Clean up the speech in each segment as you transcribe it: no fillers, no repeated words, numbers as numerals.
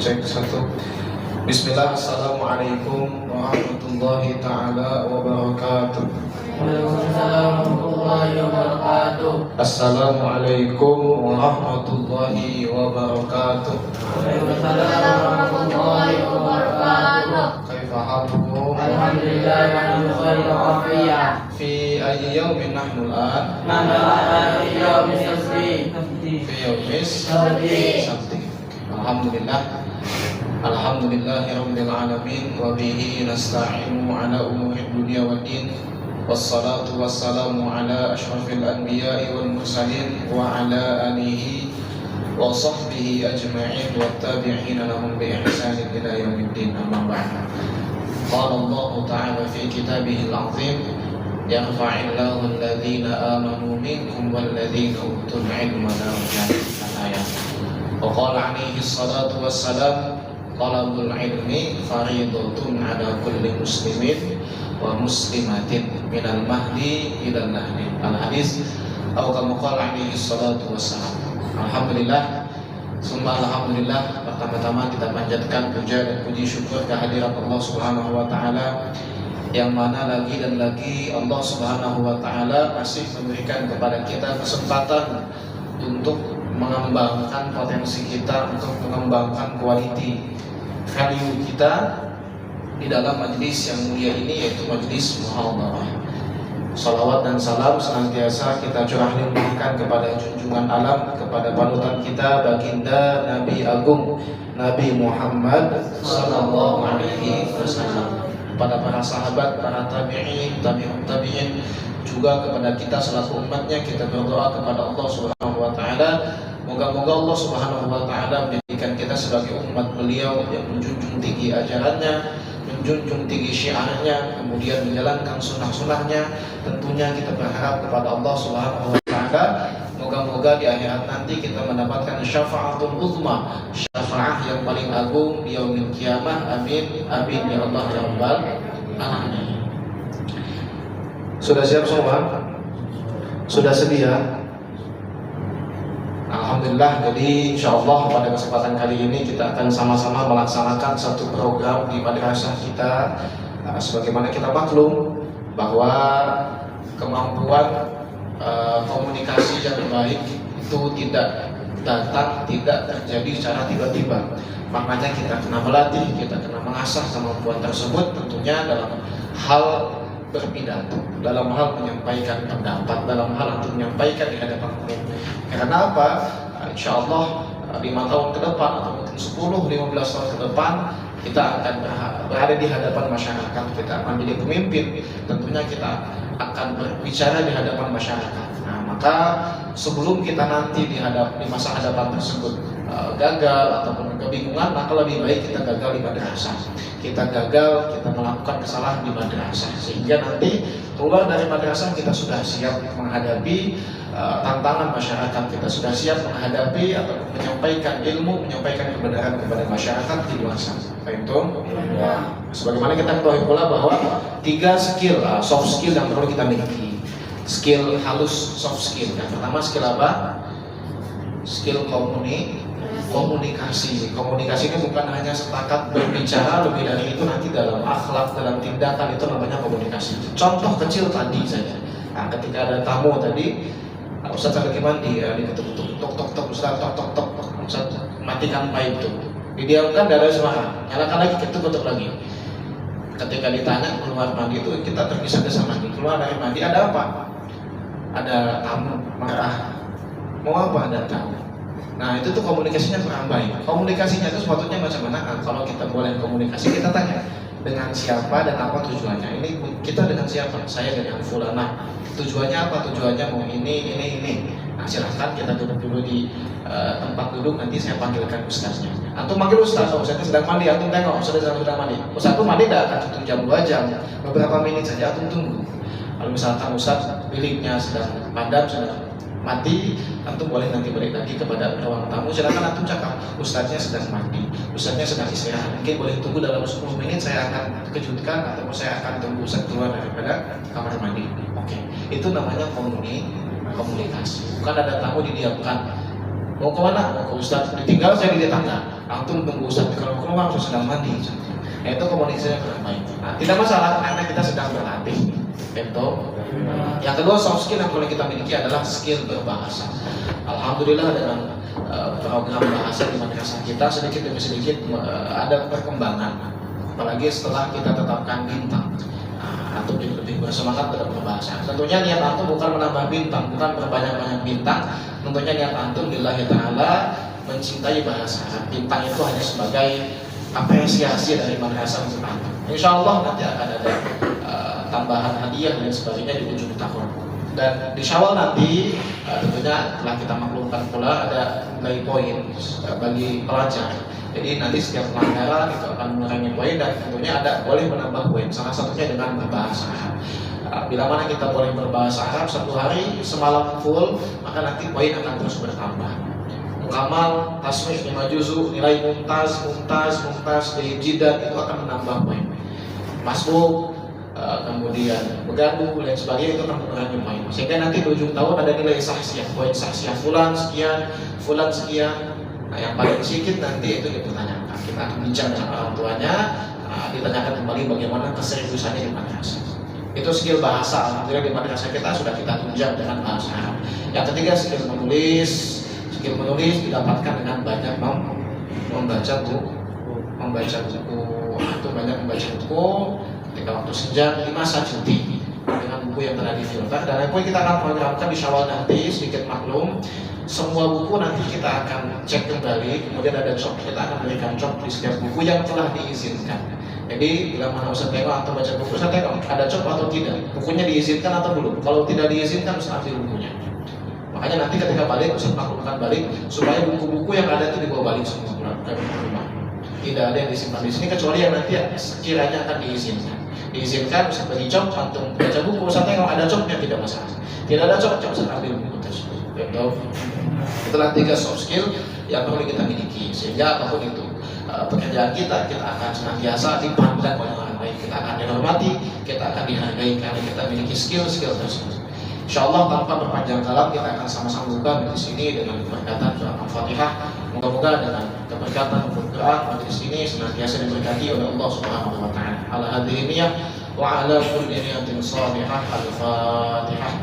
Cek satu. Bismillah. Assalamualaikum warahmatullahi ta'ala wabarakatuh. Waalaikumsalam warahmatullahi wabarakatuh. Assalamualaikum warahmatullahi wabarakatuh. Waalaikumsalam warahmatullahi wabarakatuh. Kaifa halukum? Alhamdulillah wa khair afiyah. Fi ayyi yawmin nahnu al-an? Nahnu ala yaumis sabti. Fi yawmis sabti. Alhamdulillah. Alhamdulillahirabbil alamin wa bihi nasta'inu ala umuri dunya waddin. Wassalatu wassalamu ala asyrafil anbiya'i wal mursalin wa ala alihi wa sahbihi ajma'in wa tabi'ina lahum bi ihsanin ila yaumiddin. Amma ba'd. Qala Allah ta'ala fi kitabihil 'azim yarfa'illahu alladhina amanu minkum walladhina utul 'ilma darajat. Al-ayat. Wa qala 'alaihi salatu wassalam talabul ilmi fariidatun 'ala kulli muslimin wa muslimatin minal mahdi ilal lahdi. Al-hadis atau kama qala 'alaihi salatu wassalam. Alhamdulillah, summa alhamdulillah. Pertama-tama kita panjatkan puja dan puji syukur kehadirat Allah Subhanahu wa taala, yang mana lagi dan lagi Allah Subhanahu wa taala masih memberikan kepada kita kesempatan untuk mengembangkan potensi kita, untuk mengembangkan quality value kita di dalam majelis yang mulia ini, yaitu majelis muhadharah. Salawat dan salam senantiasa kita curah limpahkan kepada junjungan alam, kepada panutan kita baginda Nabi Agung Nabi Muhammad sallallahu alaihi wasallam, kepada para sahabat, para tabi'in, tabi'ut tabi'in, juga kepada kita selaku umatnya. Kita berdoa kepada Allah Subhanahu wa taala, moga-moga Allah Subhanahu wa taala menjadikan kita sebagai umat beliau yang menjunjung tinggi ajarannya, menjunjung tinggi syiarnya, kemudian menjalankan sunnah-sunnahnya. Tentunya kita berharap kepada Allah Subhanahu wa taala, moga-moga di akhirat nanti kita mendapatkan syafa'atul uzma, syafa'ah yang paling agung di yaumil qiyamah. Amin amin ya Allah ya rabbal alamin. Sudah siap semua? Sudah sedia? Alhamdulillah. Jadi insyaallah pada kesempatan kali ini kita akan sama-sama melaksanakan satu program di madrasah kita. Sebagaimana kita maklum bahwa kemampuan komunikasi yang baik itu tidak datang, tidak terjadi secara tiba-tiba. Maknanya kita kena melatih, kita kena mengasah kemampuan tersebut, tentunya dalam hal berpidato, dalam hal menyampaikan pendapat, dalam hal untuk menyampaikan di hadapan umum. Karena apa? Insya Allah 5 tahun ke depan atau mungkin 10-15 tahun ke depan kita akan berada di hadapan masyarakat, kita akan menjadi pemimpin. Tentunya kita akan berbicara di hadapan masyarakat. Nah, maka sebelum kita nanti di masa hadapan tersebut gagal ataupun kebingungan, maka lebih baik kita gagal di madrasah. Kita gagal, kita melakukan kesalahan di madrasah, sehingga nanti keluar dari madrasah kita sudah siap menghadapi tantangan masyarakat, kita sudah siap menghadapi atau menyampaikan ilmu, menyampaikan kebenaran kepada masyarakat di luar sana. Itu ya. Sebagaimana kita ketahui pula bahwa 3 skill, soft skill yang perlu kita miliki. Skill halus, soft skill. Yang pertama skill apa? Skill komunikasi. Komunikasi ini bukan hanya setakat berbicara, lebih dari itu nanti dalam akhlak, dalam tindakan, itu namanya komunikasi. Contoh kecil tadi saja. Nah, ketika ada tamu tadi, Ustaz lagi mandi, diketuk-ketuk, tok-tok-tok, Ustaz, tok-tok-tok, Ustaz matikan pipe itu. Didiamkan, tidak ada suara, nyalakan lagi, ketuk-ketuk lagi. Ketika ditanya keluar mandi itu, kita tergesa-gesa mandi. Keluar dari mandi, ada apa? Ada tamu, marah. Mau apa? Ada tamu. Nah, itu tuh komunikasinya kurang baik. Komunikasinya itu sepatutnya macam mana? Kalau kita boleh komunikasi, kita tanya dengan siapa dan apa tujuannya. Ini kita dengan siapa? Saya dengan fulana. Tujuannya apa? Tujuannya mau ini. Nah, silahkan kita duduk dulu di tempat duduk. Nanti saya panggilkan ustaznya. Antum manggil ustaz, ustaznya sedang mandi. Antum tengok, ustaznya sedang mandi. Ustaz tuh mandi tidak akan 1 jam 2 jam. Beberapa menit saja antum tunggu. Kalau misalkan ustaz biliknya sedang padam, sedang mati, antum boleh nanti balik lagi kepada ruang tamu. Silakan antum cakap, ustaznya sedang mandi, ustaznya sedang istirahat. Mungkin boleh tunggu dalam 10 menit, saya akan kejutkan atau saya akan tunggu ustaz keluar daripada kamar mandi. Oke, itu namanya komunikasi. Bukan ada tamu didiamkan. Mau kemana? Mau ke Ustadz. Ditinggal saya di tetangga. Antum tunggu Ustadz. Kalau mau keluar saya sedang mandi. Nah, itu komunikasinya kurang baik. Nah, tidak masalah karena kita sedang berlatih. Itu. Yang kedua soft skill yang boleh kita miliki adalah skill berbahasa. Alhamdulillah dengan program bahasa di madrasah kita sedikit demi sedikit ada perkembangan. Apalagi setelah kita tetapkan bintang. Antum jadi lebih bersemangat dalam berbahasa. Tentunya niat antum bukan menambah bintang, bukan berbanyak-banyak bintang. Tentunya niat antum lillahi ta'ala mencintai bahasa. Bintang itu hanya sebagai apresiasi dari madrasah untuk antum. Insya Allah nanti akan ada tambahan hadiah dan sebagainya di ujung tahun. Dan di Syawal nanti tentunya telah kita maklumkan pula ada nilai poin bagi pelajar. Jadi nanti setiap pelanggaran itu akan mengurangi poin dan tentunya ada boleh menambah poin. Salah satunya dengan berbahasa Arab. Bila mana kita boleh berbahasa Arab satu hari semalam full, maka nanti poin akan terus bertambah. Mukamal, tasmih 5 juzuk, nilai mumtaz, jidat itu akan menambah poin. Masbuk, kemudian bergaduh dan sebagainya itu akan mengurangi poin. Sehingga nanti di ujung tahun ada nilai sahsiah, poin sahsiah fulan sekian, fulan sekian. Nah, yang paling sedikit nanti itu dipertanyakan. Kita akan bincang dengan orang tuanya, ditanyakan kembali bagaimana keseriusannya di madrasah. Itu skill bahasa. Alhamdulillah di madrasah kita sudah kita tunjang dengan bahasa Arab. Yang ketiga skill menulis. Skill menulis didapatkan dengan banyak membaca buku atau banyak membaca buku ketika waktu senja di masa cuti dengan buku yang telah difilter. Dan apa yang kita akan programkan di Syawal nanti sedikit maklum, semua buku nanti kita akan cek kembali, kemudian ada cop, kita akan berikan cop di setiap buku yang telah diizinkan. Jadi bila mana Ustaz tengok atau baca buku, Ustaz tengok ada cop atau tidak, bukunya diizinkan atau belum. Kalau tidak diizinkan Ustaz ambil bukunya. Makanya nanti ketika balik Ustaz maklumkan balik supaya buku-buku yang ada itu dibawa balik semua ke rumah. Tidak ada yang disimpan di sini kecuali yang nanti sekiranya akan diizinkan. Diizinkan Ustaz bagi cop, antum baca buku, Ustaz tengok ada copnya tidak masalah. Tidak ada cop, Ustaz ambil buku tersebut. Itulah 3 soft skill yang perlu kita miliki sehingga apapun itu pekerjaan kita akan senantiasa dipandang oleh orang lain, kita akan dihormati, kita akan dihargai karena kita memiliki skill tersebut. Insyaallah tanpa berpanjang kalam kita akan sama-sama buka di sini dengan keberkatan surah Al-Fatihah. Moga-moga dengan keberkatan Al-Quran di sini senantiasa diberkati oleh Allah Subhanahu wa taala. Ala hadhihi niyyah wa ala kulli niyatin salihah. Al-Fatihah.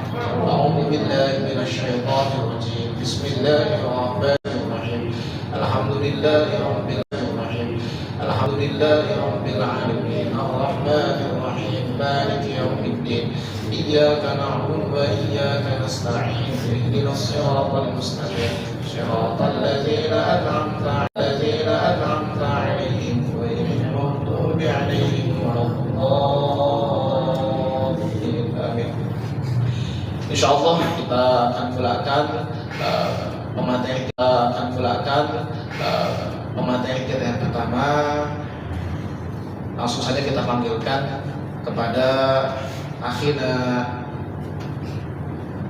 A'udzu billahi minasy syaithanir rajim. Bismillahirrahmanirrahim. Alhamdulillahirabbil alamin. Alhamdulillahirabbil alamin. Arrahmanir rahim. Maliki yaumiddin. Iyyaka na'budu wa iyyaka nasta'in. Ihdinas siratal mustaqim. Siratal ladzina an'amta 'alaihim ghairil maghdubi 'alaihim waladdallin. Amin. Insyaallah kita akan pemateri kita yang pertama. Langsung saja kita panggilkan kepada akhina.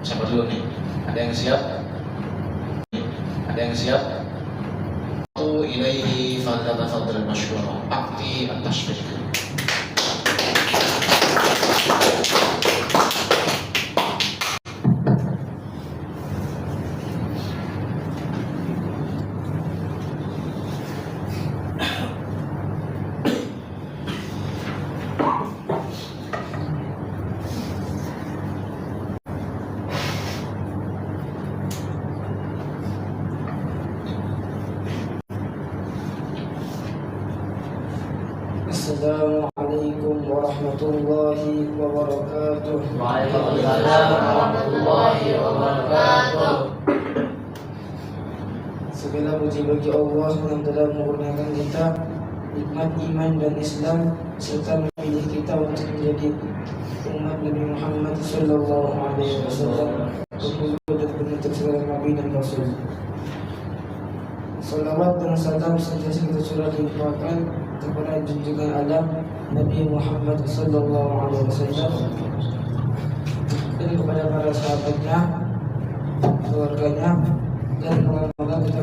Siapa dulu nih? Ada yang siap? Ada yang siap? Ilaihi falyatafaddal mashkura. Akti at-tashfiq. Assalamualaikum warahmatullahi wabarakatuh. Waalaikumsalam warahmatullahi wabarakatuh. Segala puji bagi Allah yang telah memurniakan kita nikmat iman dan Islam serta memilih kita untuk menjadi umat Nabi Muhammad sallallahu alaihi wasallam, pengikut dan penutup segala nabi dan rasul. Salawat dan salam senantiasa kita curahkan kepada junjungan alam Nabi Muhammad sallallahu alaihi wasallam dan kepada para sahabatnya, keluarganya, dan moga-moga kita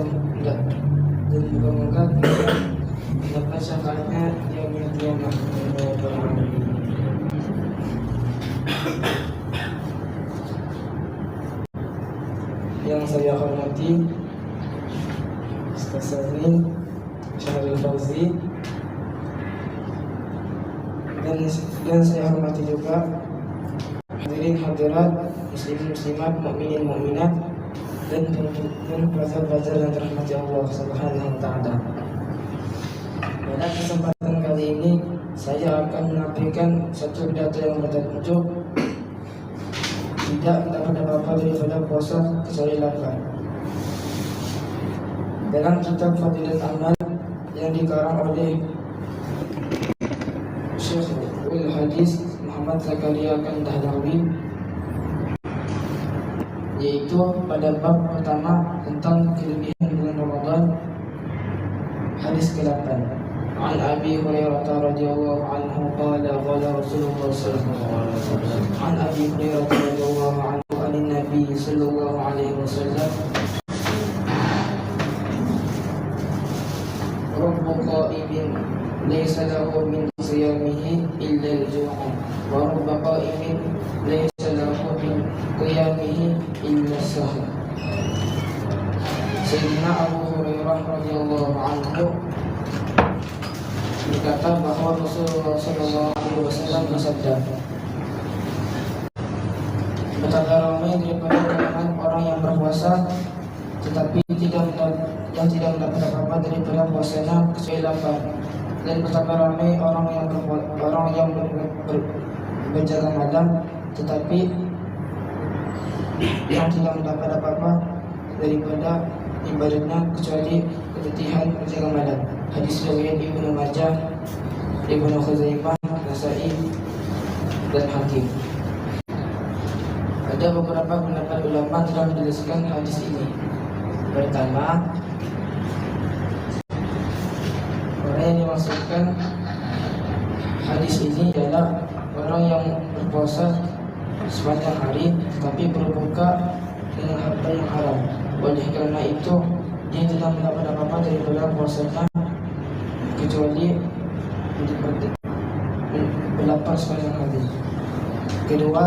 mendapat syafaatnya di yaumil qiyamah. Yang saya hormati Muslimin Syahrul Fauzi, dan saya hormati juga hadirin hadirat, muslimin muslimat, mukminin mukminat, dan pelajar-pelajar yang dirahmati Allah Subhanahu wa taala. Pada kesempatan kali ini saya akan menampilkan satu pidato yang bertajuk tidak mendapat apa-apa daripada puasa kecuali lapar. Dalam kitab Fadilat Amal yang dikarang oleh Syekhul Hadis Muhammad Zakaria Kandahlawi, yaitu pada bab pertama tentang kelebihan bulan Ramadan, hadis ke-8. An Abi Hurairah radhiyallahu anhu qala qala Rasulullah sallallahu alaihi wasallam. An Abi Hurairah radhiyallahu anhu anin Nabi sallallahu alaihi wasallam, Rabbu qa'imin laysa lahu min siyamihi illa al-ju'u wa rabbu qa'imin laysa lahu min qiyamihi illa as-sahur. Sayyidina Abu Hurairah radhiyallahu anhu berkata bahwa Rasulullah sallallahu alaihi wasallam bersabda, betapa ramai daripada kalangan orang yang berpuasa tetapi tidak mendapat apa-apa daripada puasanya kecuali lapar, dan betapa ramai orang yang berjaga malam tetapi yang tidak mendapat apa-apa daripada ibadahnya kecuali keletihan berjaga malam. Hadis riwayat Ibnu Majah, Ibnu Khuzaimah, Nasa'i, dan Hakim. Ada beberapa pendapat ulama telah menjelaskan hadis ini. Pertama, orang yang dimaksudkan hadis ini adalah orang yang berpuasa sepanjang hari tetapi berbuka dengan harta yang haram. Oleh kerana itu dia tidak mendapat apa-apa daripada puasanya kecuali berlapar sepanjang hari. Kedua,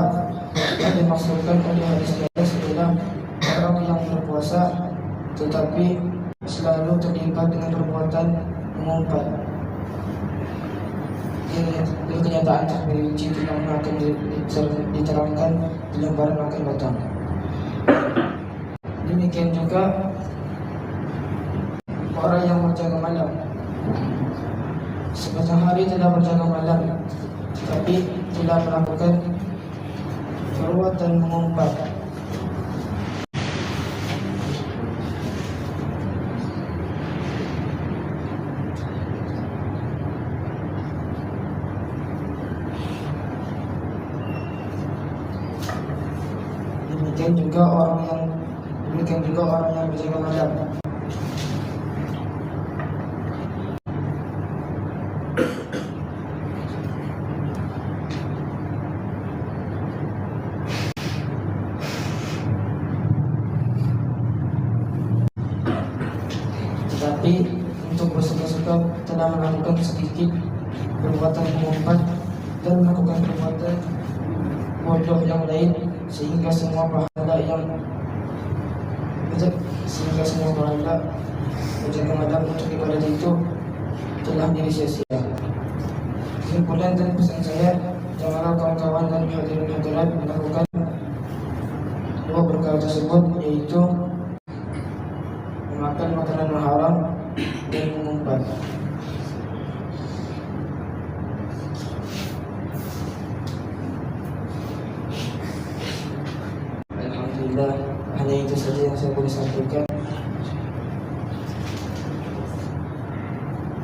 yang dimaksudkan oleh hadis ini adalah orang yang berpuasa tetapi selalu terlibat dengan perbuatan mengumpat. Ini kenyataan terperinci yang akan diterangkan di lembaran akan datang. Demikian juga orang yang berjaga malam, sepanjang hari tidak berjaga malam tetapi tidak melakukan perbuatan mengumpat. Demikian juga orang yang berjaga malam. Tetapi untuk bersuka-suka telah melakukan sedikit perbuatan mengumpat dan melakukan perbuatan bodoh yang lain, sehingga semua pahala berjaga malam untuk ibadah itu telah menjadi sia-sia. Kesimpulan dan pesan saya, janganlah kawan-kawan dan hadirin hadirat melakukan dua perkara tersebut, yaitu memakan makanan haram dan mengumpat. Alhamdulillah, hanya itu saja yang saya boleh sampaikan.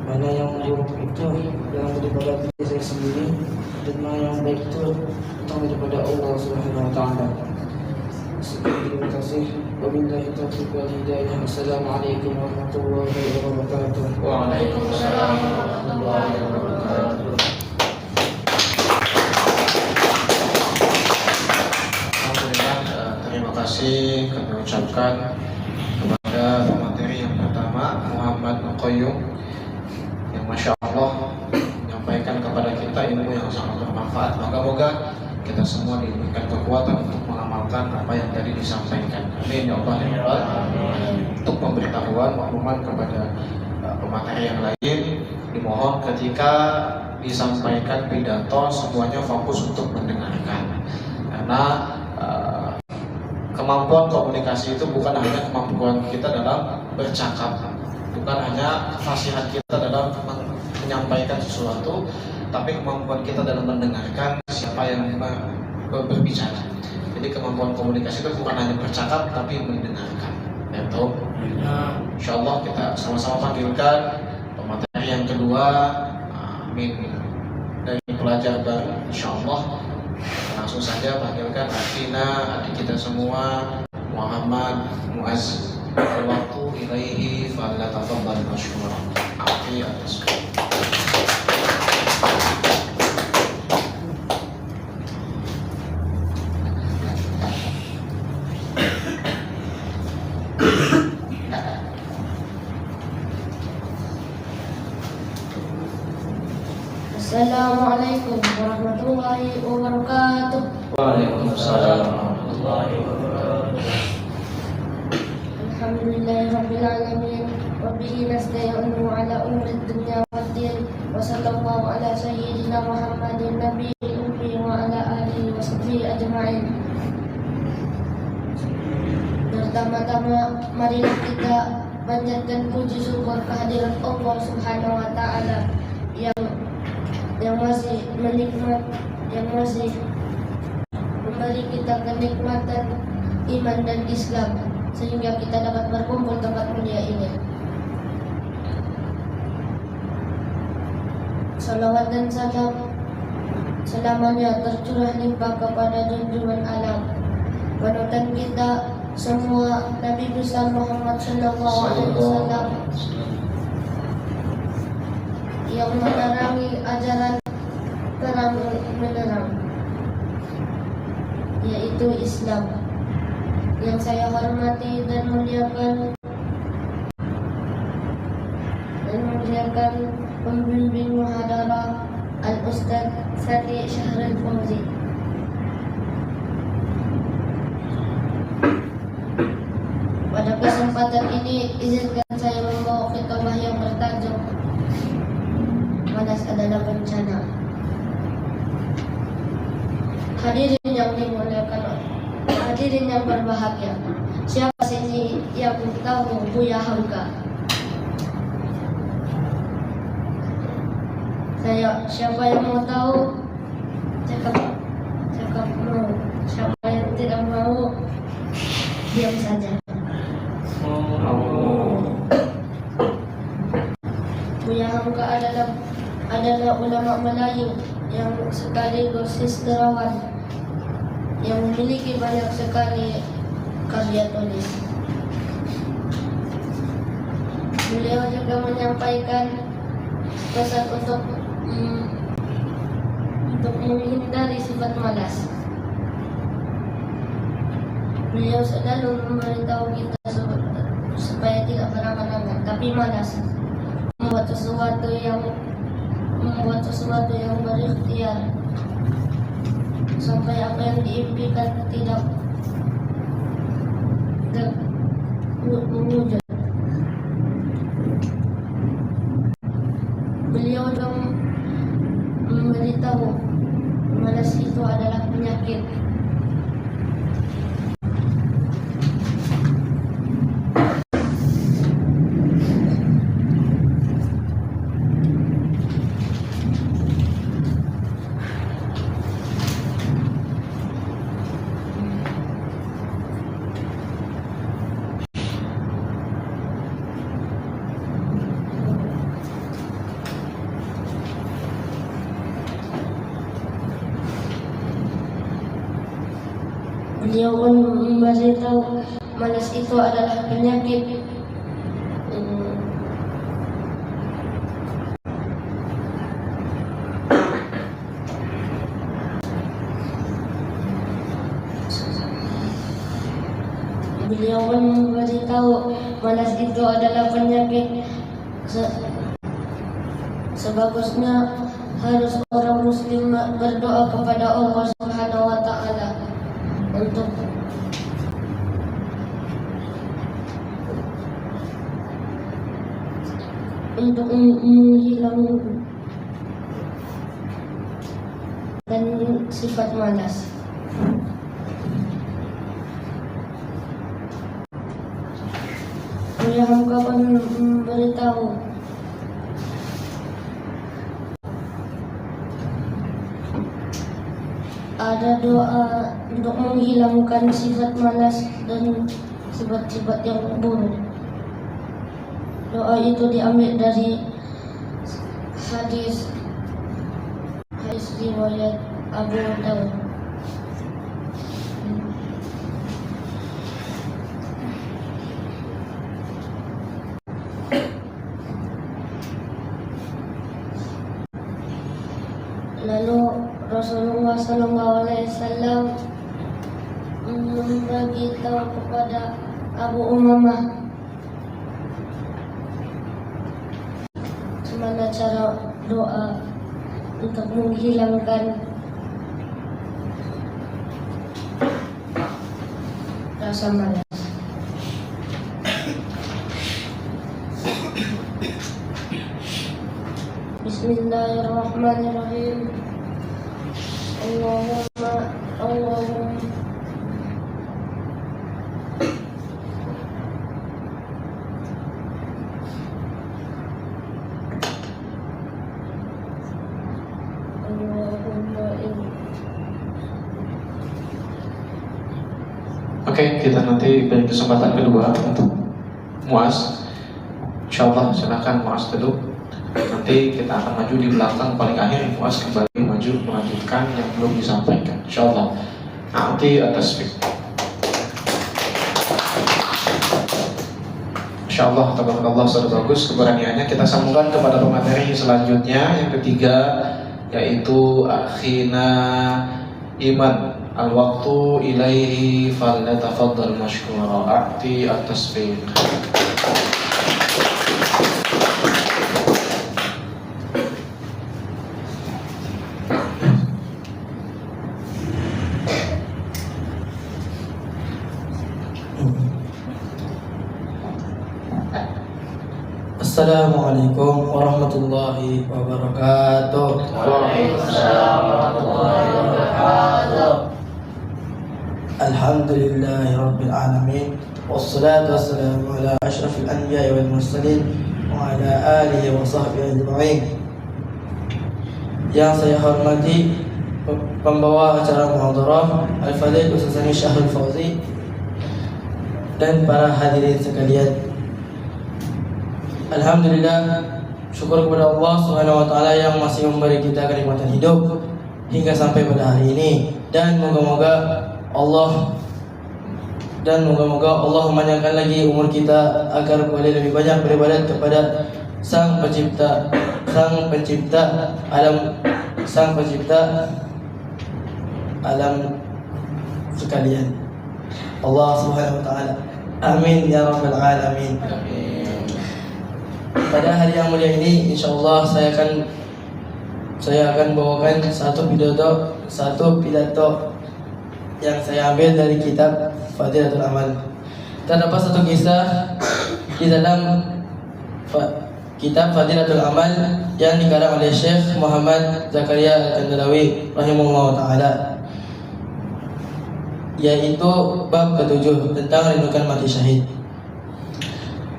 Mana yang buruk itu yang daripada diri saya sendiri, dan mana yang baik itu datang daripada Allah Subhanahu wa taala. Terima kasih. Wabillahi taufiq wal hidayah. Assalamualaikum warahmatullahi wabarakatuh. Waalaikumsalam warahmatullahi wabarakatuh. Alhamdulillah, terima kasih kami ucapkan kepada pemateri yang pertama, Muhammad Qayyum, yang Masya Allah menyampaikan kepada kita ilmu yang sangat bermanfaat. Moga-moga kita semua diberikan kekuatan untuk mengamalkan apa yang tadi disampaikan. Amin ya Allah ya Rabbal Alamin. Untuk pemberitahuan makluman kepada pemateri yang lain, dimohon ketika disampaikan pidato semuanya fokus untuk mendengarkan, karena kemampuan komunikasi itu bukan hanya kemampuan kita dalam bercakap, bukan hanya fasihat kita dalam menyampaikan sesuatu, tapi kemampuan kita dalam mendengarkan siapa yang berbicara. Jadi kemampuan komunikasi itu bukan hanya bercakap tapi mendengarkan. Itu insyaallah kita sama-sama panggilkan pemateri yang kedua, amin, dari pelajar baru insyaallah. Langsung saja panggilkan akhina, adik kita semua, Muhammad Muaz. Waktu ilaihi falyatafaddal masykuran. Afi atas. Assalamualaikum warahmatullahi wabarakatuh. Waalaikumsalam warahmatullahi wabarakatuh. Alhamdulillahirabbil alamin wa bihi nasta'inu ala umuri dunya waddin wa sallallahu ala sayyidina Muhammadin nabiyil ummi wa ala alihi wa sahbihi ajma'in. Pertama-tama marilah kita panjatkan puji syukur kehadirat Allah Subhanahu wa taala yang masih memberi kita kenikmatan iman dan Islam sehingga kita dapat berkumpul tempat mulia ini. Salawat dan salam selamanya tercurah limpah kepada junjungan alam, panutan kita semua, Nabi besar Muhammad sallallahu alaihi wasallam, yang menerangi ajaran terang menerang, yaitu Islam. Yang saya hormati dan muliakan pembimbing muhadarah Al-Ustaz Sati Syahrul Fauzi. Pada kesempatan ini izinkan saya membawa khutbah yang bertajuk Malas adalah bencana. Hadirin yang dimuliakan, hadirin yang berbahagia, siapa sini yang tahu Buya Hamka? Siapa yang mau tahu? Cakap mau. Siapa yang tidak mau? Diam saja. Buya Hamka adalah ulama Melayu yang sekaligus sastrawan yang memiliki banyak sekali karya tulis. Beliau juga menyampaikan pesan untuk menghindari sifat malas. Beliau selalu memberitahu kita supaya tidak berangan-angan, tapi malas membuat sesuatu yang berikhtiar sampai apa yang diimpikan tidak mewujud. Beliau juga memberitahu malas itu adalah penyakit. Beliau pun memberitahu malas itu adalah penyakit. Beliau pun memberitahu malas itu adalah penyakit. Sebagusnya harus orang muslim berdoa kepada Allah Subhanahu wa taala untuk menghilangkan sifat malas. Mulia Hamka pun memberitahu ada doa untuk menghilangkan sifat malas dan sifat-sifat yang buruk. Doa itu diambil dari hadis riwayat Abu Dawud. Lalu Rasulullah SAW membagi tahu kepada Abu Umamah bagaimana cara doa untuk menghilangkan rasa malas. Bismillahirrahmanirrahim. Allahumma Oke, kita nanti beri kesempatan kedua untuk Muaz. Insyaallah silakan Muaz duduk. Nanti kita akan maju di belakang paling akhir. Muaz kembali maju melanjutkan yang belum disampaikan. Insyaallah. Nanti atas speak. Insyaallah tabarakallah sudah bagus keberaniannya. Kita sambungkan kepada pemateri selanjutnya yang ketiga, yaitu akhina Iman. Al-waqtu ilaihi falyatafaddal mashkura. A'ti at-tasbih. Assalamualaikum warahmatullahi wabarakatuh. Waalaikumsalam warahmatullahi wabarakatuh. Alhamdulillahi rabbil alamin. Wassalatu wassalamu ala asyrafil anbiya'i wal mursalin wa ala alihi wa sahbihi ajma'in. Yang saya hormati pembawa acara muhadarah Al-Fadhil Ustaz Syahrul Fauzi dan para hadirin sekalian. Alhamdulillah, syukur kepada Allah Subhanahu wa taala yang masih memberi kita kenikmatan hidup hingga sampai pada hari ini, dan moga-moga Allah memanjangkan lagi umur kita agar boleh lebih banyak beribadat kepada Sang Pencipta alam sekalian, Allah Subhanahu wa taala. Amin ya rabbal alamin. Pada hari yang mulia ini, insyaallah saya akan bawakan satu pidato yang saya ambil dari kitab Fadilatul Amal. Terdapat satu kisah di dalam kitab Fadilatul Amal yang dikarang oleh Syekh Muhammad Zakaria Al-Kandalawi rahimahullah ta'ala, yaitu bab ke-7 tentang rindukan mati syahid.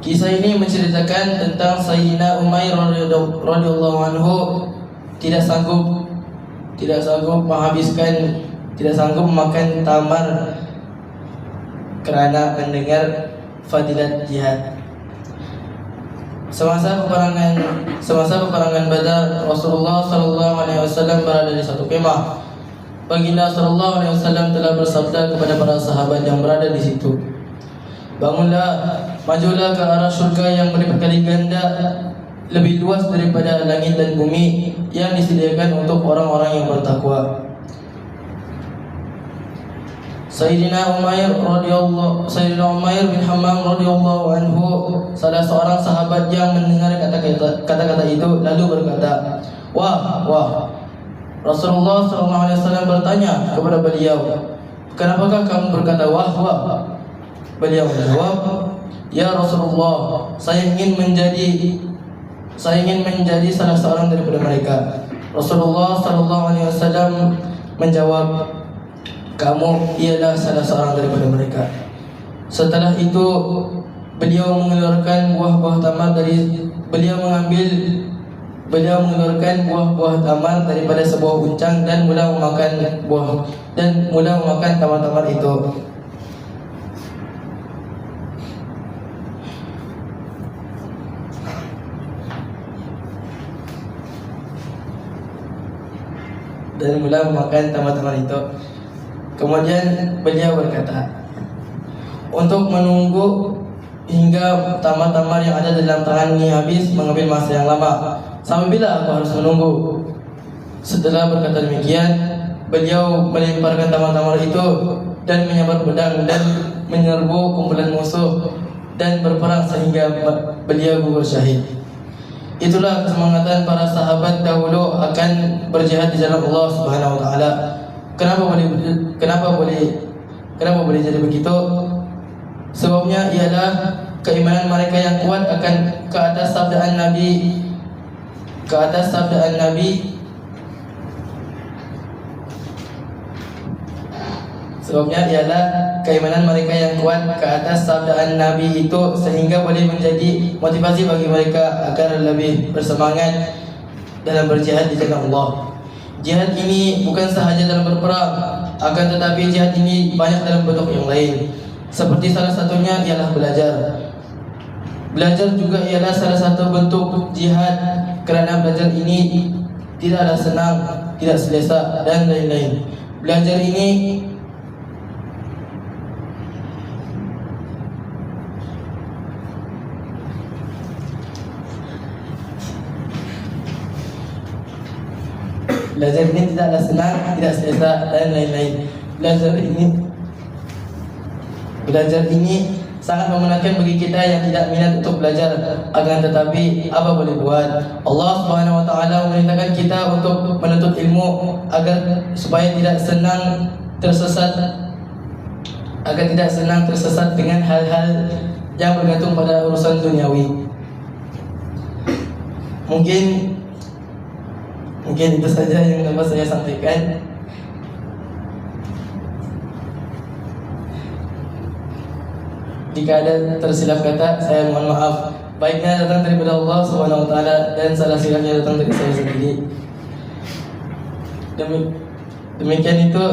Kisah ini menceritakan tentang Sayyidina Umair radhiyallahu anhu tidak sanggup memakan tamar kerana mendengar fadilat jihad. Semasa peperangan Badar, Rasulullah sallallahu alaihi wasallam berada di satu kemah. Baginda sallallahu alaihi wasallam telah bersabda kepada para sahabat yang berada di situ, "Bangunlah, majulah ke arah surga yang berkali ganda lebih luas daripada langit dan bumi yang disediakan untuk orang-orang yang bertakwa." Sayyidina Umair bin Hammam radhiyallahu anhu, salah seorang sahabat yang mendengar kata-kata itu, lalu berkata, Wah. Rasulullah SAW bertanya kepada beliau, kenapakah kamu berkata wah? Beliau menjawab, ya Rasulullah, saya ingin menjadi salah seorang daripada mereka. Rasulullah SAW menjawab, kamu ialah salah seorang daripada mereka. Setelah itu beliau mengeluarkan buah-buah tamar tamar daripada sebuah uncang dan mula memakan tamar-tamar itu. Kemudian beliau berkata, untuk menunggu hingga tamar-tamar yang ada dalam tangan ini habis mengambil masa yang lama. Sampai bila aku harus menunggu? Setelah berkata demikian, beliau melemparkan tamar-tamar itu dan menyabar pedang dan menyerbu kumpulan musuh dan berperang sehingga beliau gugur syahid. Itulah kesemangatan para sahabat dahulu akan berjihad di jalan Allah Subhanahu wa taala. Kenapa boleh jadi begitu? Sebabnya ialah keimanan mereka yang kuat akan ke atas sabdaan Nabi. Sebabnya ialah keimanan mereka yang kuat ke atas sabdaan Nabi itu, sehingga boleh menjadi motivasi bagi mereka agar lebih bersemangat dalam berjihad di jalan Allah. Jihad ini bukan sahaja dalam berperang, akan tetapi jihad ini banyak dalam bentuk yang lain. Seperti salah satunya ialah belajar. Belajar juga ialah salah satu bentuk jihad, kerana belajar ini tidaklah senang, tidak selesa dan lain-lain. Belajar ini tidaklah senang, tidak selesa dan lain-lain. Belajar ini sangat memenangkan bagi kita yang tidak minat untuk belajar. Akan tetapi apa boleh buat? Allah Subhanahu wa taala memerintahkan kita untuk menuntut ilmu supaya tidak senang tersesat dengan hal-hal yang bergantung pada urusan duniawi. Mungkin itu saja yang dapat saya sampaikan. Jika ada tersilap kata, saya mohon maaf. Baiknya datang daripada Allah Subhanahu wa taala dan salah silapnya datang dari saya sendiri. Demikian itu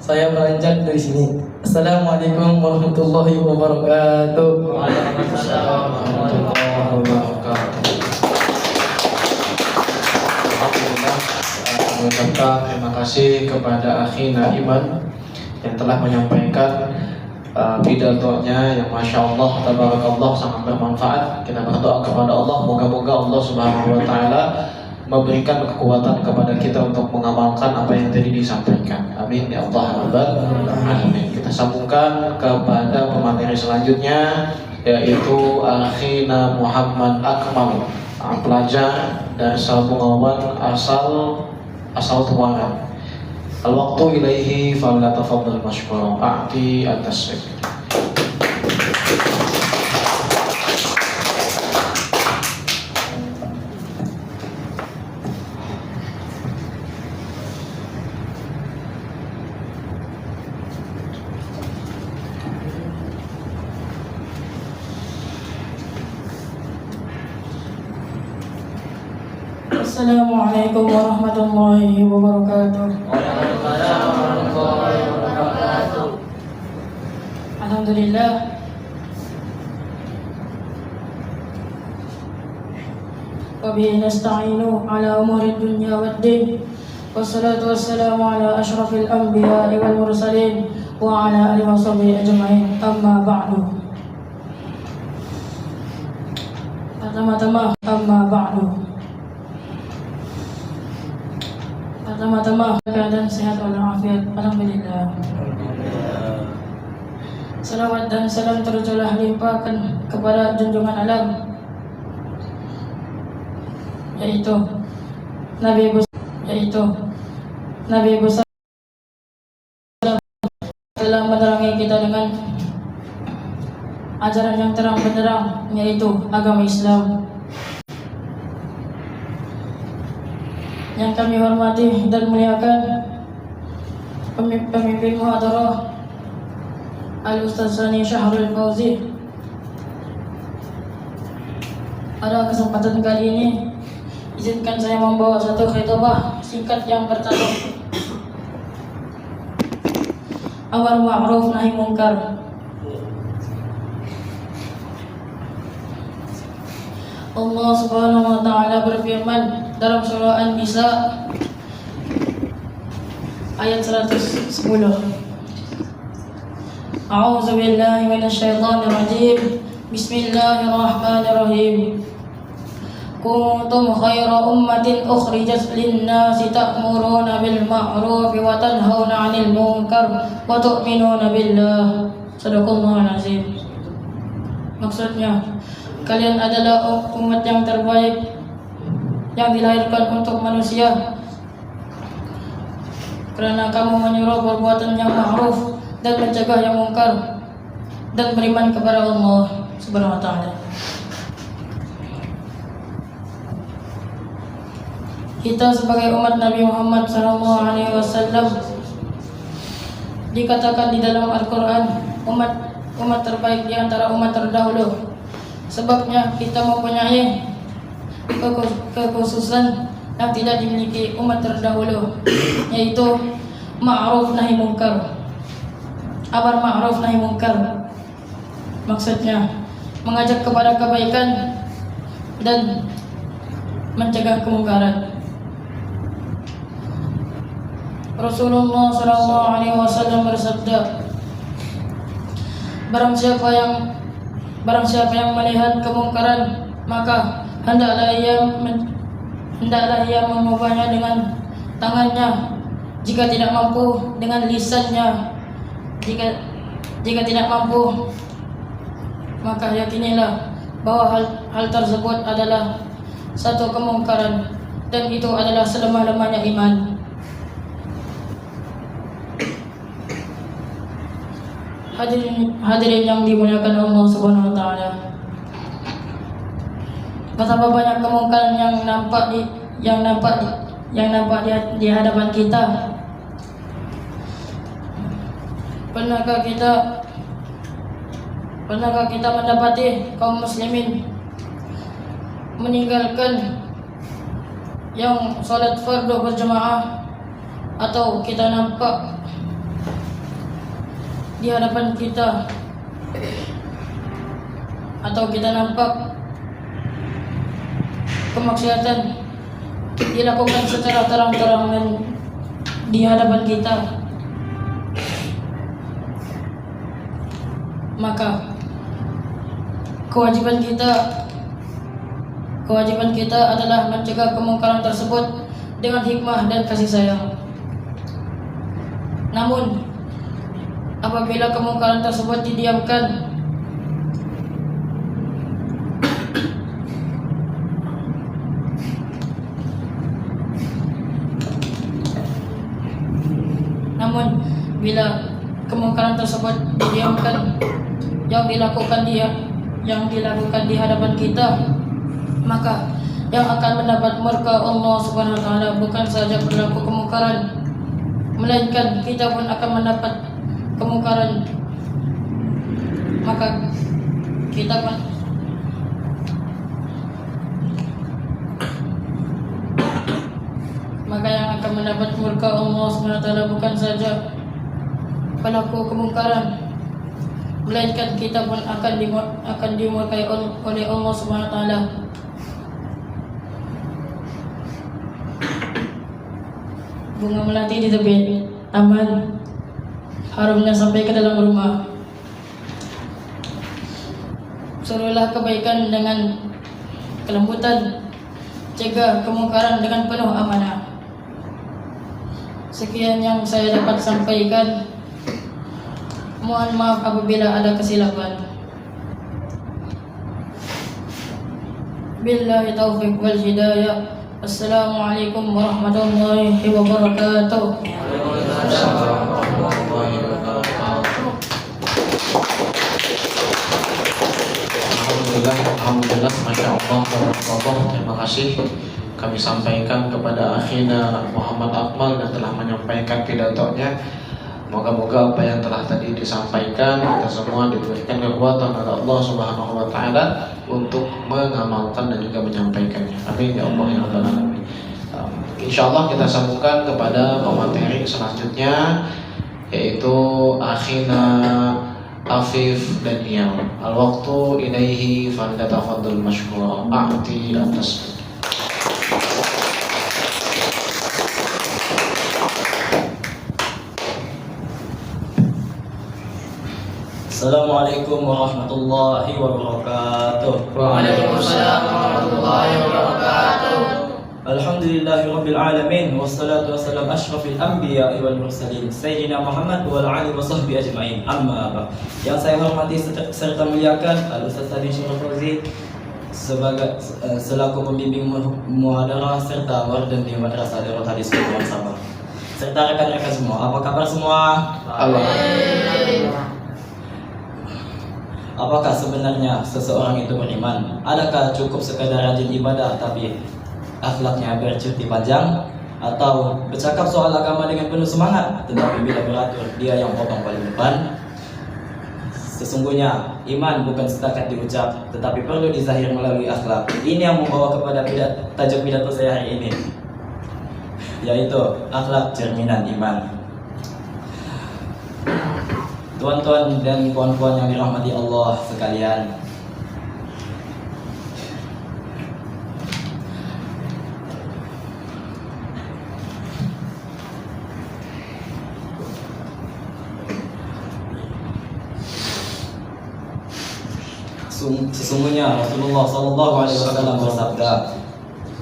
saya beranjak dari sini. Assalamualaikum warahmatullahi wabarakatuh. Waalaikumsalam warahmatullahi wabarakatuh. Alhamdulillah, mengucapkan terima kasih kepada akhina Iman yang telah menyampaikan pidatonya yang Masya Allah, tabarakallah, sangat bermanfaat. Kita berdoa kepada Allah, moga-moga Allah Subhanahu wa taala memberikan kekuatan kepada kita untuk mengamalkan apa yang tadi disampaikan. Amin ya Allah rabbal alamin. Kita sambungkan kepada pemateri selanjutnya, yaitu akhina Muhammad Akmal, pelajar dari Bungawan asal Tuaran. Al-waqtu ilaihi falyatafaddal mashkura. A'ti at-tasrif. Assalamualaikum warahmatullahi wabarakatuh. Alhamdulillah. Wa bihi nasta'inu ala umuri dunya waddin. Wassalatu wassalamu ala asyrafil anbiya'i wal mursalin wa ala alihi wa sahbihi ajma'in. Amma ba'du. Pertama-tama keadaan sehat walafiat. Alhamdulillah. Salawat dan salam tercurah limpahkan kepada junjungan alam, yaitu Nabi Musa, yaitu Nabi Musa telah menerangi kita dengan ajaran yang terang benderang, yaitu agama Islam. Yang kami hormati dan muliakan pemimpin muhadarah Al-Ustaz Sani Syahrul Fauzi. Pada kesempatan kali ini, izinkan saya membawa satu khutbah singkat yang bertajuk Amar Ma'ruf Nahi Munkar. Allah Subhanahu wa taala berfirman dalam surah An-Nisa ayat 110. A'udzu billahi minasyaitonir rajim. Bismillahirrahmanirrahim. Kuntum khaira ummatin ukhrijat lin-nasi ta'muruna bil ma'ruf wa tanhauna 'anil munkar wa tu'minuna billah. Shadaqallahul azim. Maksudnya, kalian adalah umat yang terbaik yang dilahirkan untuk manusia, kerana kamu menyuruh perbuatan yang ma'ruf dan mencegah yang mungkar dan beriman kepada Allah Subhanahu wa taala. Kita sebagai umat Nabi Muhammad SAW dikatakan di dalam Al-Quran umat terbaik di antara umat terdahulu. Sebabnya kita mempunyai kekhususan yang tidak dimiliki umat terdahulu, yaitu ma'ruf nahi munkar. Amar ma'ruf nahi munkar maksudnya mengajak kepada kebaikan dan mencegah kemungkaran. Rasulullah SAW bersabda, Barang siapa yang melihat kemungkaran, maka hendaklah ia mengubahnya dengan tangannya, jika tidak mampu dengan lisannya. Jika tidak mampu, maka yakinilah bahwa hal tersebut adalah satu kemungkaran, dan itu adalah selemah-lemahnya iman. Hadirin yang dimuliakan Allah Subhanahu wa taala. Betapa banyak kemungkaran yang nampak di hadapan kita. Pernahkah kita mendapati kaum muslimin meninggalkan yang salat fardu berjamaah, atau kita nampak di hadapan kita, atau kita nampak kemaksiatan dilakukan secara terang-terangan di hadapan kita, maka kewajiban kita adalah mencegah kemungkaran tersebut dengan hikmah dan kasih sayang. Namun apabila kemungkaran tersebut didiamkan, yang dilakukan di hadapan kita, maka yang akan mendapat murka Allah Subhanahu wa taala bukan saja berlaku kemungkaran, melainkan kita pun akan mendapat kemungkaran. Maka yang akan mendapat murka Allah Subhanahu wa taala bukan saja pelaku kemungkaran, melainkan kita pun akan dimurkai oleh Allah Subhanahu wa taala. Bunga melati di tepi taman, harumnya sampai ke dalam rumah. Suruhlah kebaikan dengan kelembutan, cegah kemungkaran dengan penuh amanah. Sekian yang saya dapat sampaikan. Mohon maaf apabila ada kesilapan. Billahi taufiq wal hidayah. Assalamualaikum warahmatullahi wabarakatuh. Assalamualaikum warahmatullahi wabarakatuh. Alhamdulillah, Masya Allah, tabarakallah. Terima kasih kami sampaikan kepada akhina Muhammad Akmal yang telah menyampaikan pidatonya. Moga-moga apa yang telah tadi disampaikan kita semua diberikan kekuatan oleh Allah Subhanahu wa taala untuk mengamalkan dan juga menyampaikannya. Amin ya Allah ya rabbal alamin. Insyaallah kita sambungkan kepada pemateri selanjutnya, yaitu akhina Afif dan Iyam. Al-waqtu ilaihi falyatafaddal mashkura. A'ti atas. Assalamualaikum warahmatullahi wabarakatuh. Waalaikumsalam warahmatullahi wabarakatuh. Alhamdulillahirabbil alamin wassalatu wassalamu asyrafil anbiya'i wal mursalin sayyidina Muhammad wa ala alihi washabbihi ajmain. Amma ba'd. Yang saya hormati serta muliakan Al-Ustaz Tadi Syarif Fauzi sebagai selaku pembimbing muhadarah serta warden di Madrasah Darul Hadis Quran Sabah. Serta rekan-rekan semua, apa kabar semua? Apakah sebenarnya seseorang itu beriman? Adakah cukup sekadar rajin ibadah tapi akhlaknya bercuti panjang? Atau bercakap soal agama dengan penuh semangat tetapi bila beratur dia yang potong paling depan? Sesungguhnya iman bukan setakat diucap tetapi perlu dizahir melalui akhlak. Ini yang membawa kepada tajuk pidato saya hari ini, yaitu akhlak cerminan iman. Tuan-tuan dan puan-puan yang dirahmati Allah sekalian, sesungguhnya Rasulullah SAW bersabda,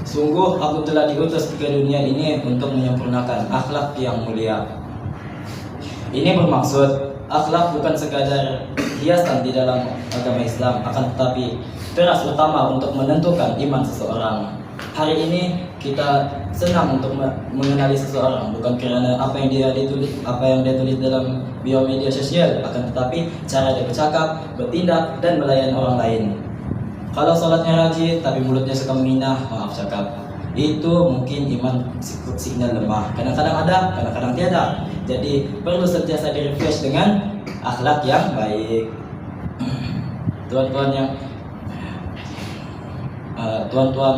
sungguh aku telah diutus ke dunia ini untuk menyempurnakan akhlak yang mulia. Ini bermaksud akhlak bukan sekadar hiasan di dalam agama Islam, akan tetapi teras utama untuk menentukan iman seseorang. Hari ini kita senang untuk mengenali seseorang bukan kerana apa yang dia tulis dalam bio media sosial, akan tetapi cara dia bercakap, bertindak dan melayani orang lain. Kalau salatnya rajin tapi mulutnya suka menghina, maaf cakap, itu mungkin iman signal lemah. Kadang-kadang ada, kadang-kadang tiada. Jadi perlu sentiasa direfresh dengan akhlak yang baik. Tuan-tuan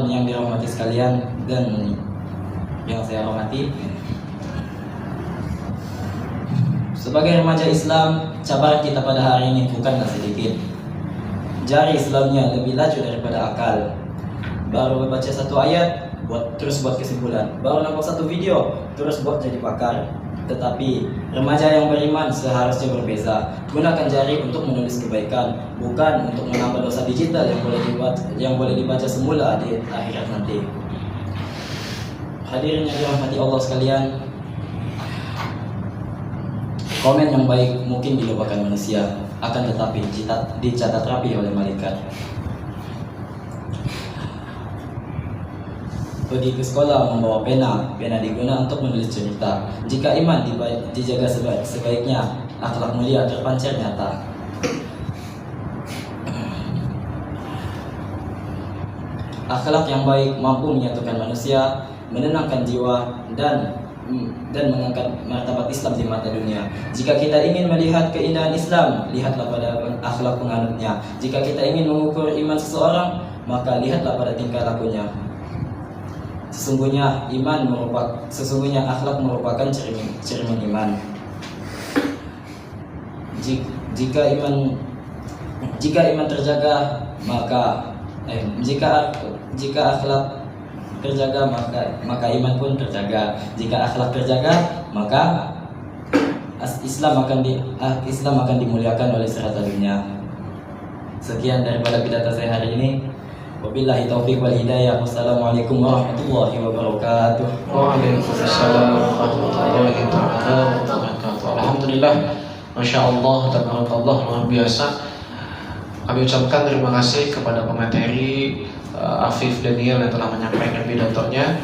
yang dirahmati sekalian dan yang saya hormati, sebagai remaja Islam, cabaran kita pada hari ini bukanlah sedikit. Jari Islamnya lebih laju daripada akal. Baru membaca satu ayat, terus buat kesimpulan. Baru nampak satu video, terus buat jadi pakar. Tetapi remaja yang beriman seharusnya berbeza. Gunakan jari untuk menulis kebaikan, bukan untuk menambah dosa digital yang boleh dibaca semula di akhirat nanti. Hadirin yang dirahmati Allah sekalian, komen yang baik mungkin dilupakan manusia, akan tetapi dicatat rapi oleh malaikat. Pergi ke sekolah membawa pena diguna untuk menulis cerita. Jika iman dijaga sebaiknya, akhlak mulia terpancar nyata. Akhlak yang baik mampu menyatukan manusia, menenangkan jiwa dan mengangkat martabat Islam di mata dunia. Jika kita ingin melihat keindahan Islam, lihatlah pada akhlak penganutnya. Jika kita ingin mengukur iman seseorang, maka lihatlah pada tingkah lakunya. Sesungguhnya akhlak merupakan cermin iman. Jika iman terjaga, jika akhlak terjaga, maka iman pun terjaga. Jika akhlak terjaga, maka Islam akan dimuliakan oleh serata dunia. Sekian daripada pidato saya hari ini. Wabillahi taufiq wal hidayah. Wassalamualaikum warahmatullahi wabarakatuh. Waalaikumsalam warahmatullahi wabarakatuh. Alhamdulillah, Masya Allah, tabarakallah, luar biasa. Kami ucapkan terima kasih kepada pemateri Afif Daniel yang telah menyampaikan pidatonya.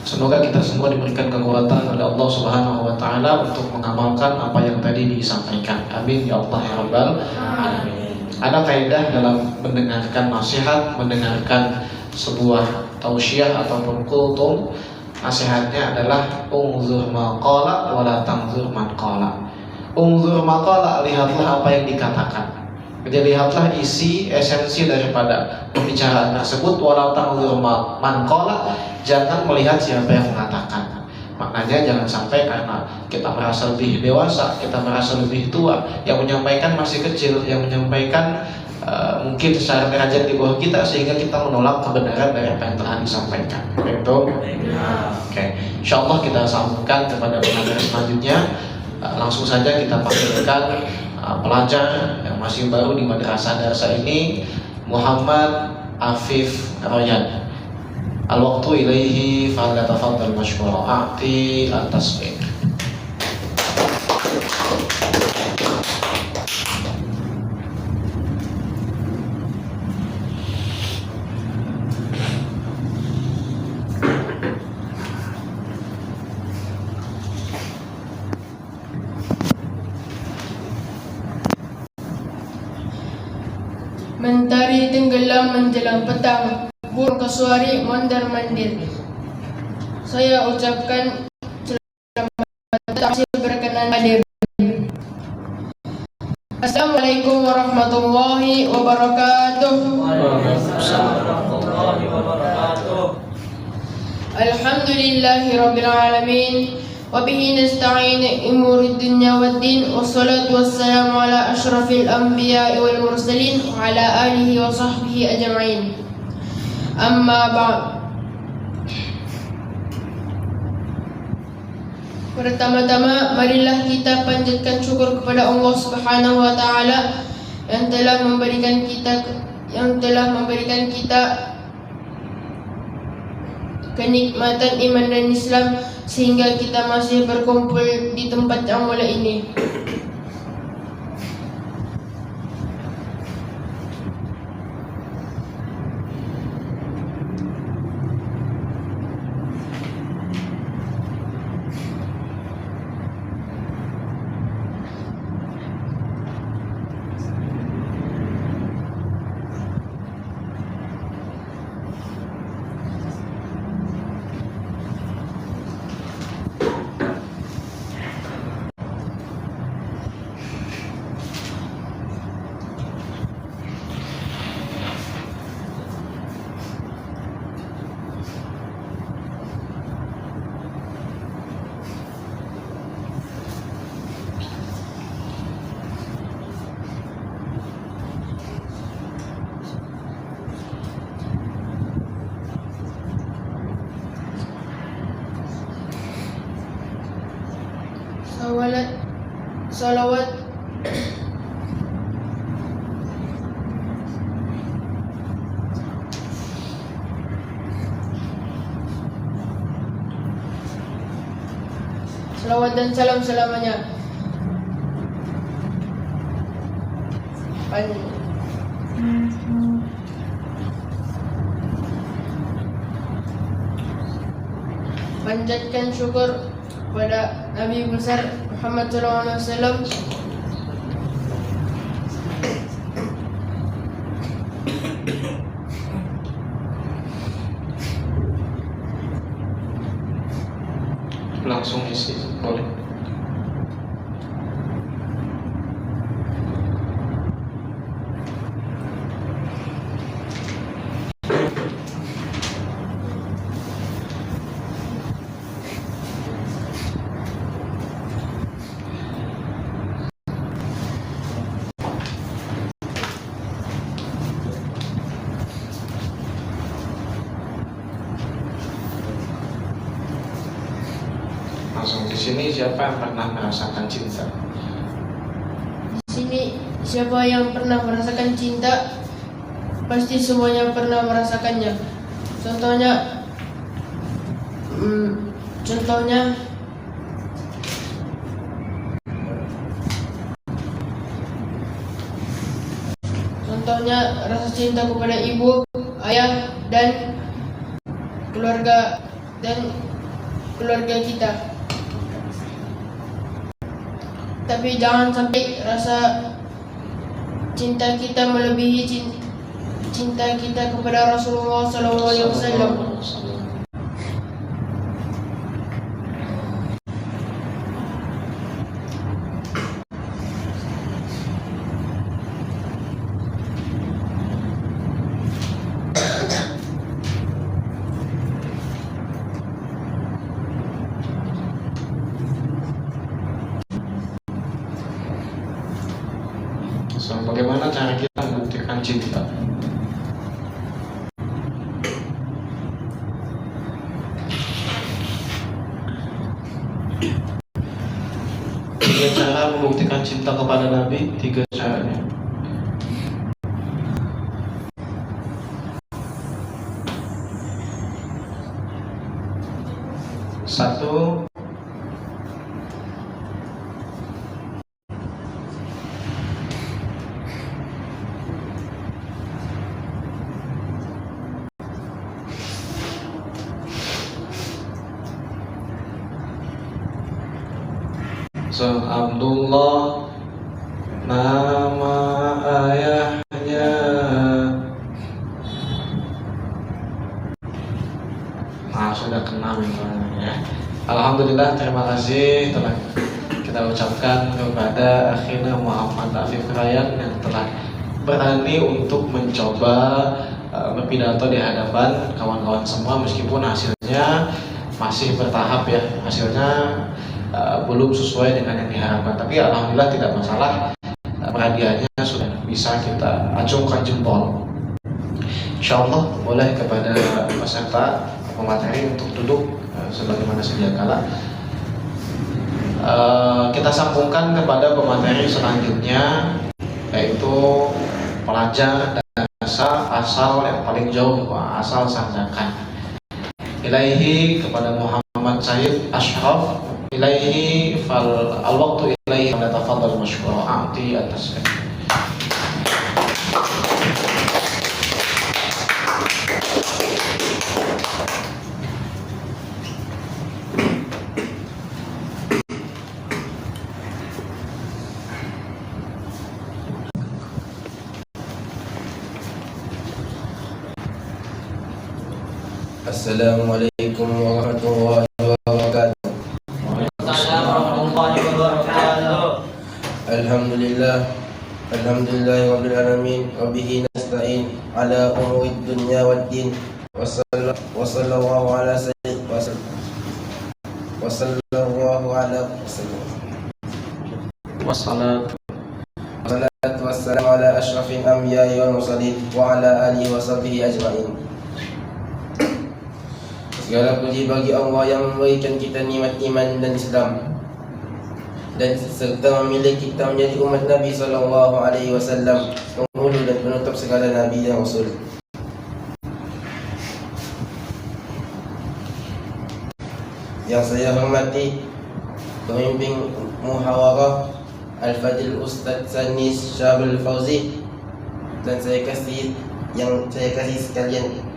Semoga kita semua diberikan kekuatan oleh Allah Subhanahu wa taala untuk mengamalkan apa yang tadi disampaikan. Amin ya Allah ya rabbal alamin. Ada kaidah dalam mendengarkan nasihat, mendengarkan sebuah tausiah ataupun kultum. Nasihatnya adalah unzur ma qala wa la tanzur man qala. Unzur ma qala, lihatlah apa yang dikatakan. Jadi lihatlah isi esensi daripada pembicaraan tersebut. Walau tanzur man qala, jangan melihat siapa yang mengatakan. Maknanya jangan sampai karena kita merasa lebih dewasa, kita merasa lebih tua, yang menyampaikan masih kecil, yang menyampaikan mungkin secara derajat di bawah kita, sehingga kita menolak kebenaran dari apa yang telah disampaikan. Betul? Oke, insyaallah kita sambungkan kepada pelajaran selanjutnya. Langsung saja kita panggilkan pelajar yang masih baru di madrasah darsa ini, Muhammad Afif Royan. Al-waqtu ilaihi falyatafaddal mashkura. A'ti at-tasbih. Mentari tenggelam menjelang petang, burung kasuari mondar mandir. Saya ucapkan selamat datang berkenan hadir. Assalamualaikum warahmatullahi wabarakatuh. Alhamdulillahi rabbil alamin. Wabihi nasta'in umuri dunya waddin. Wassalatu wassalamu ala ashrafil anbiya'i wal mursalin wa ala alihi wa sahbihi ajma'in. Amma ba'd. Pertama-tama marilah kita panjatkan syukur kepada Allah Subhanahu wa taala yang telah memberikan kita kenikmatan iman dan Islam sehingga kita masih berkumpul di tempat yang mulia ini. Salawat dan salam selamanya panjatkan syukur kepada Nabi besar Muhammad SAW. Langsung isi, boleh. Langsung di sini, siapa yang pernah merasakan cinta? Di sini siapa yang pernah merasakan cinta? Pasti semuanya pernah merasakannya. Contohnya contohnya rasa cinta kepada ibu, ayah, dan keluarga kita. Tapi jangan sampai rasa cinta kita melebihi cinta kita kepada Rasulullah SAW. So, bagaimana cara kita membuktikan cinta? Tiga cara membuktikan cinta kepada Nabi, tiga caranya. Satu, Abdullah nama ayahnya. Sudah kenal ya. Alhamdulillah, terima kasih telah kita ucapkan kepada akhirnya Muhammad Afif Ryan yang telah berani untuk mencoba berpidato di hadapan kawan-kawan semua, meskipun hasilnya masih bertahap ya, hasilnya belum sesuai dengan yang diharapkan, tapi alhamdulillah tidak masalah. Hadiahnya sudah bisa kita acungkan jempol. Insyaallah boleh kepada peserta pemateri untuk duduk sebagaimana sedia kala. Kita sambungkan kepada pemateri selanjutnya, yaitu pelajar dasar asal yang paling jauh, asal Sandakan. Ilaihi kepada Muhammad Said Ashraf. Ilaihi fal al-waqtu ilaihi falyatafaddal mashkura. A'ti at-tasbih. Assalamualaikum warahmatullahi wabarakatuh. Alhamdulillah rabbil alamin wa bihi nasta'in ala umurid dunya waddin wa sallallahu ala sayyid wa sallallahu ala Wassalatu wassalamu ala asyrafil anbiya'i wal mursalin wa ala alihi wa sahbihi ajma'in. Segala puji bagi Allah yang memberikan kita nikmat iman dan Islam, dan serta memilih kita menjadi umat Nabi SAW, penghulu dan penutup segala Nabi dan Rasul. Yang saya hormati pemimpin muhawarah Al-Fadil Ustaz Sanis Syahrul Fauzi, dan saya kasih sekalian.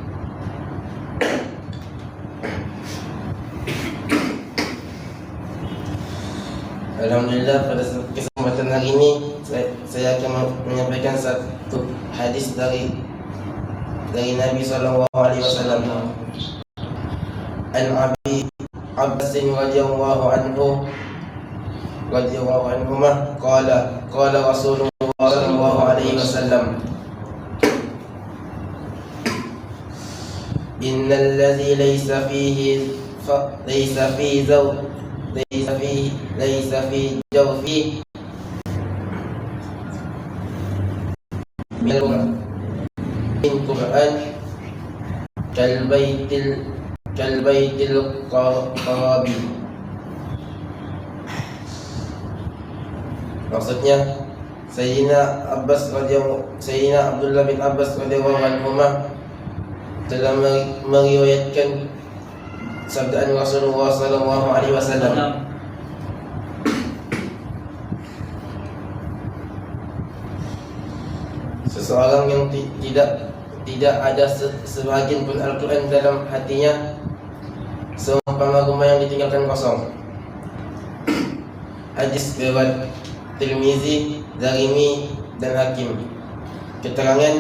Alhamdulillah, pada kesempatan hari ini saya akan menyampaikan satu hadis dari Nabi SAW. An Abi Abbas radhiyallahu anhuma qala Rasulullah sallallahu alaihi wasallam, innal ladzi laysa fi jawfi min Quran kal baitil qarabi. Maksudnya Sayyidina Abdullah bin Abbas radhiyallahu anhuma telah meriwayatkan sabdaan Rasulullah sallallahu alaihi wasallam, Seseorang yang tidak ada sebahagian pun Al-Quran dalam hatinya, seumpama rumah yang ditinggalkan kosong. Hadis riwayat Tirmizi, Darimi dan Hakim. Keterangan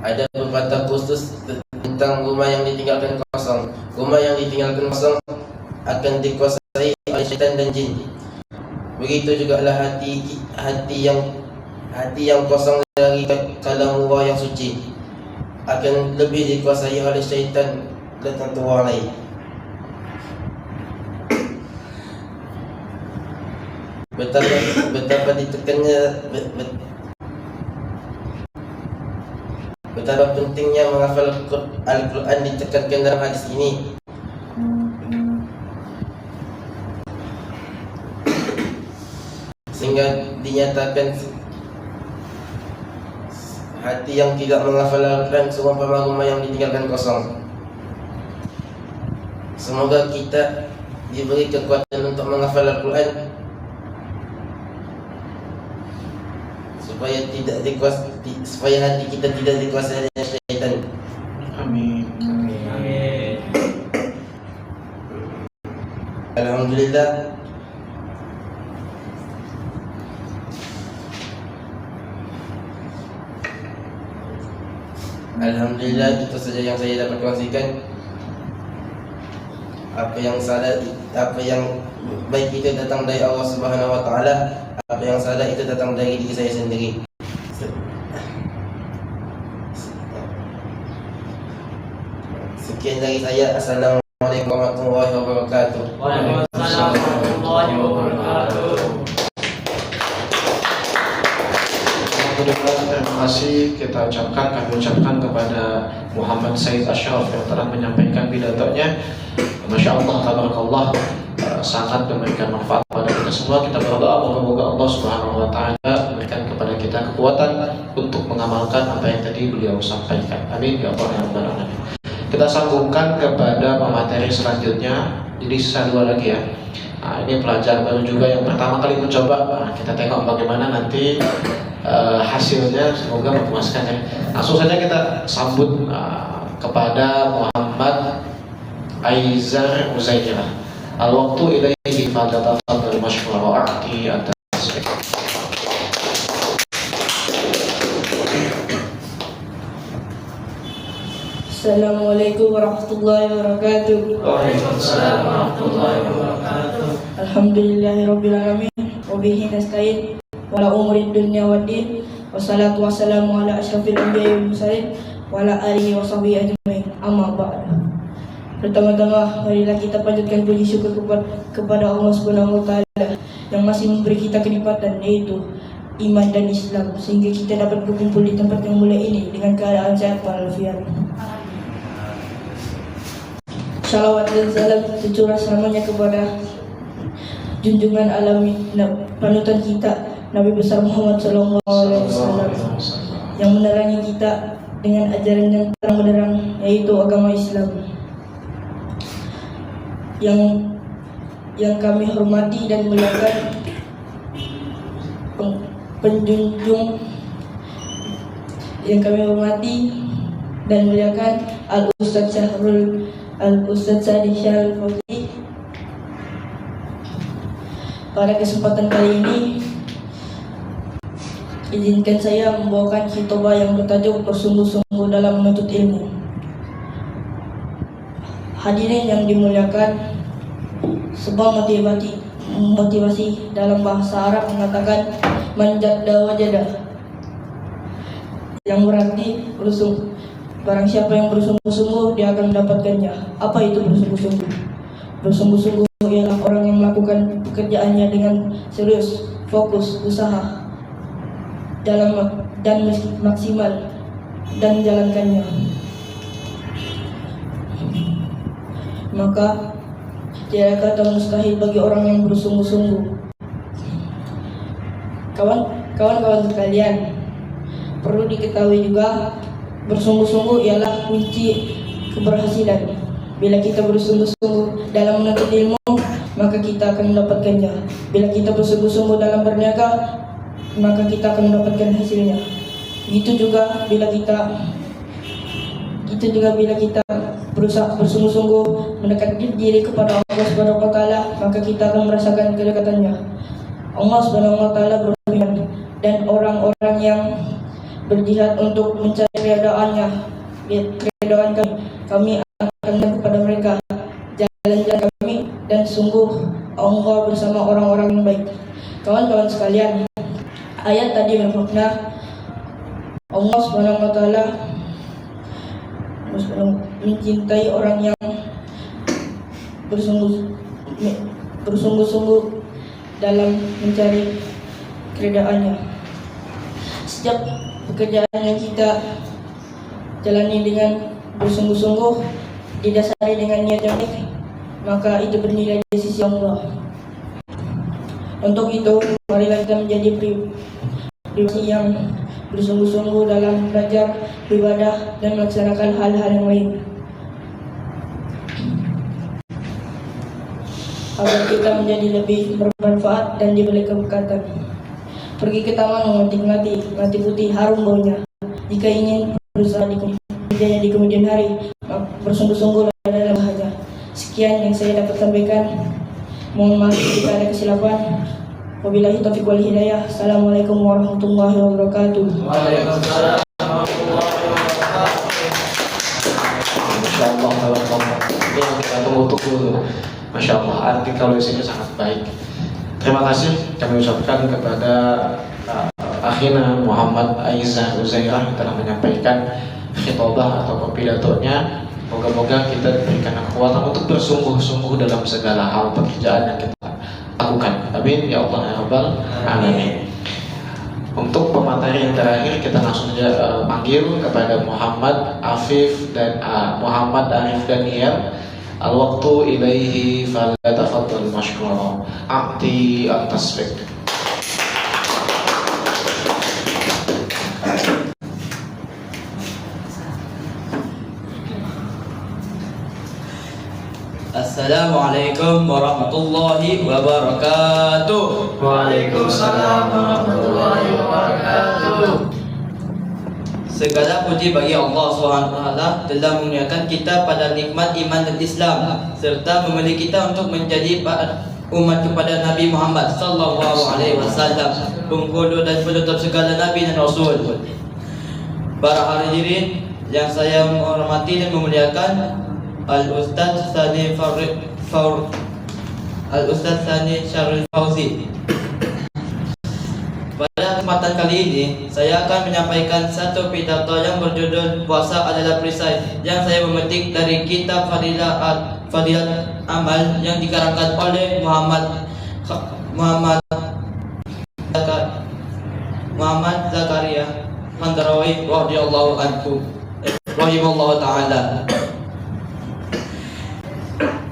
ada beberapa khusus tentang rumah yang ditinggalkan kosong. Rumah yang ditinggalkan kosong akan dikuasai oleh syaitan dan jin. Begitu jugalah hati yang kosong dari kalamullah yang suci akan lebih dikuasai oleh syaitan dan tentu orang lain. Betapa ditekannya, betapa pentingnya menghafal Al-Quran ditekankan dalam hadis ini. Sehingga dinyatakan hati yang tidak menghafal Al-Quran seumpama rumah yang ditinggalkan kosong. Semoga kita diberi kekuatan untuk menghafal Al-Quran supaya hati kita tidak dikuasai oleh syaitan. Amin. Amin. Alhamdulillah. Alhamdulillah, itu saja yang saya dapat kongsikan. Apa yang baik itu datang dari Allah Subhanahu wa taala, apa yang salah itu datang dari diri saya sendiri. Sekian dari saya. Assalamualaikum warahmatullahi wabarakatuh. Waalaikumsalam warahmatullahi wabarakatuh. Alhamdulillah, terima kasih kami ucapkan kepada Muhammad Said Ashraf yang telah menyampaikan pidatonya. Masya Allah, tabarakallah, sangat memberikan manfaat pada kita semua. Kita berdoa moga-moga Allah Subhanahu wa taala memberikan kepada kita kekuatan untuk mengamalkan apa yang tadi beliau sampaikan. Amin ya Allah ya rabbal alamin. Kita sambungkan kepada materi selanjutnya. Jadi sisa 2 lagi ya. Nah, ini pelajar baru juga yang pertama kali mencoba. Nah, kita tengok bagaimana nanti hasilnya, semoga memuaskan ya. Langsung saja kita sambut kepada Muhammad Aizar Uzairah. Al-waqtu ilaihi fatatafadhal mashkura a'ti at-tasbih. Assalamualaikum warahmatullahi wabarakatuh. Waalaikumsalam warahmatullahi wabarakatuh. Alhamdulillahirabbil alamin wa bihi nasta'in wa la umuri dunya waddin wassalatu wassalamu ala asyrafil anbiya'i wal mursalin wa ala alihi wa sahbihi ajmain. Amma ba'du. Pertama-tama marilah kita panjatkan puji syukur kepada Allah Subhanahu wa taala yang masih memberi kita kenikmatan, yaitu iman dan Islam, sehingga kita dapat berkumpul di tempat yang mulia ini dengan keadaan sehat walafiat. Salawat dan salam tercurah selamanya kepada junjungan alami panutan kita Nabi besar Muhammad SAW yang menerangi kita dengan ajaran yang terang benderang, yaitu agama Islam. Yang kami hormati dan muliakan penjunjung yang kami hormati dan muliakan Al-Ustadz Sadi Syahrul Fauzi. Pada kesempatan kali ini izinkan saya membawakan khitbah yang bertajuk bersungguh-sungguh dalam menuntut ilmu. Hadirin yang dimuliakan, sebuah motivasi dalam bahasa Arab mengatakan man jadda wajada, yang berarti barang siapa yang bersungguh-sungguh dia akan mendapatkannya. Apa itu bersungguh-sungguh? Bersungguh-sungguh ialah orang yang melakukan pekerjaannya dengan serius, fokus, usaha dalam dan maksimal dan menjalankannya. Maka tiada kata mustahil bagi orang yang bersungguh-sungguh. Kawan-kawan sekalian, perlu diketahui juga bersungguh-sungguh ialah kunci keberhasilan. Bila kita bersungguh-sungguh dalam menuntut ilmu, maka kita akan mendapatkannya. Bila kita bersungguh-sungguh dalam berniaga, maka kita akan mendapatkan hasilnya. Begitu juga bila kita berusaha bersungguh-sungguh mendekatkan diri kepada Allah Subhanahu wa taala, maka kita akan merasakan kedekatannya. Allah Subhanahu wa taala berfirman, dan orang-orang yang berjihad untuk mencari keredaan kami akan kepada mereka jalan-jalan kami, dan sungguh Allah bersama orang-orang yang baik. Kawan-kawan sekalian, ayat tadi bermakna Allah Subhanahu wa taala mencintai orang yang bersungguh-sungguh dalam mencari keredaannya. Setiap pekerjaan yang kita jalani dengan bersungguh-sungguh, didasari dengan niat yang baik, maka itu bernilai di sisi Allah. Untuk itu, marilah kita menjadi pribadi yang bersungguh-sungguh dalam belajar, beribadah, dan melaksanakan hal-hal yang lain, agar kita menjadi lebih bermanfaat dan diberi keberkatan. Pergi ke taman memetik melati putih, harum baunya. Jika ingin berusaha kerjanya di kemudian hari, bersungguh-sungguh dalam hajah. Sekian yang saya dapat sampaikan. Mohon maaf jika ada kesilapan. Wabillahi taufiq wal hidayah. Assalamualaikum warahmatullahi wabarakatuh. Waalaikumsalam warahmatullahi wabarakatuh. Masya Allah, ini yang kita tunggu-tunggu. Masya Allah, artikel ini sangat baik. Terima kasih kami ucapkan kepada akhina Muhammad Aizah Uzairah yang telah menyampaikan khitbah atau pidatonya. Moga-moga kita diberikan kekuatan untuk bersungguh-sungguh dalam segala hal pekerjaan yang kita lakukan. Amin ya Allah ya Rabbal Alamin. Untuk pemateri yang terakhir, kita langsung saja panggil kepada Muhammad Afif dan Muhammad Arif Daniel. Al-waqtu ilaihi falyatafaddal mashkura. A'ti at-tasbih. Assalamualaikum warahmatullahi wabarakatuh. Waalaikumsalam warahmatullahi wabarakatuh. Segala puji bagi Allah SWT telah menguliakan kita pada nikmat iman dan Islam, serta memilih kita untuk menjadi umat kepada Nabi Muhammad SAW, penghulu dan penutup segala Nabi dan Rasul. Para hadirin yang saya menghormati dan memuliakan, Al-Ustaz Sani Syarul Fauzi. Pada kesempatan kali ini, saya akan menyampaikan satu pidato yang berjudul Puasa adalah Perisai, yang saya memetik dari kitab Fadilat Amal yang dikarangkan oleh Muhammad Zakaria Handarawi radhiyallahu anhu rahimallahu taala.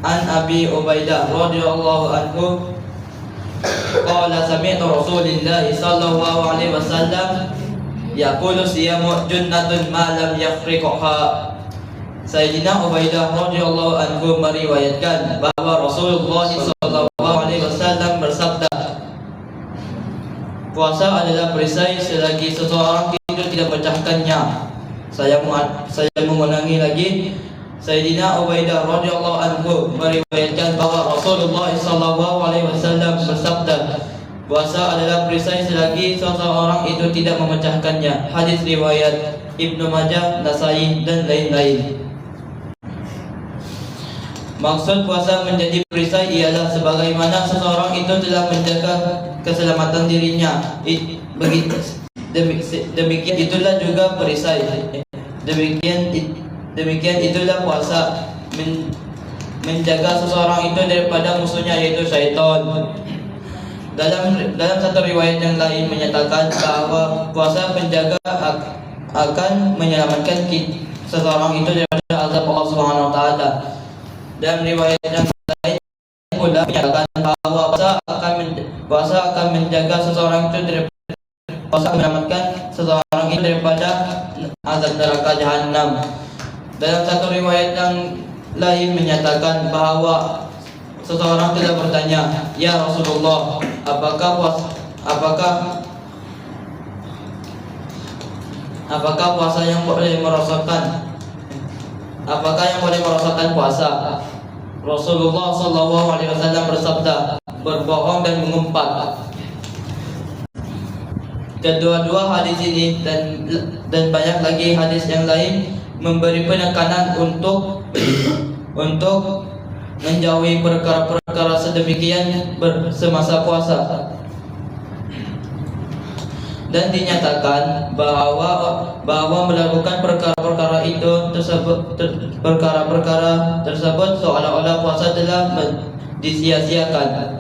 An Abi Ubaidah radhiyallahu anhu qala sami'tu Rasulillah sallallahu alaihi wasallam yaqulu siyamu junnatun ma lam yafriqha. Sayyidina Ubaidah radhiyallahu anhu meriwayatkan bahwa Rasulullah sallallahu alaihi wasallam bersabda, puasa adalah perisai selagi seseorang itu tidak pecahkannya. Saya mengulangi lagi. Sayyidina Ubaidah radhiyallahu anhu meriwayatkan bahwa Rasulullah sallallahu alaihi wasallam bersabda, puasa adalah perisai selagi seseorang itu tidak memecahkannya. Hadis riwayat Ibnu Majah, Nasai dan lain-lain. Maksud puasa menjadi perisai ialah sebagaimana seseorang itu telah menjaga keselamatan dirinya. Demikian itulah juga perisai. Demikian itulah puasa, menjaga seseorang itu daripada musuhnya, yaitu syaitan. Dalam satu riwayat yang lain menyatakan bahwa puasa penjaga akan menyelamatkan seseorang itu daripada azab Allah Subhanahu wa taala. Dalam riwayat yang lain pula menyatakan bahwa puasa akan menjaga seseorang itu daripada, puasa menyelamatkan seseorang itu daripada azab neraka jahanam. Dalam satu riwayat yang lain menyatakan bahwa seseorang telah bertanya, "Ya Rasulullah, apakah puasa yang boleh merasakan? Apakah yang boleh merasakan puasa?" Rasulullah SAW bersabda, "Berbohong dan mengumpat." Kedua-dua hadis ini dan banyak lagi hadis yang lain memberi penekanan untuk menjauhi perkara-perkara sedemikian semasa puasa. Dan dinyatakan bahwa melakukan perkara-perkara tersebut seolah-olah puasa telah disia-siakan.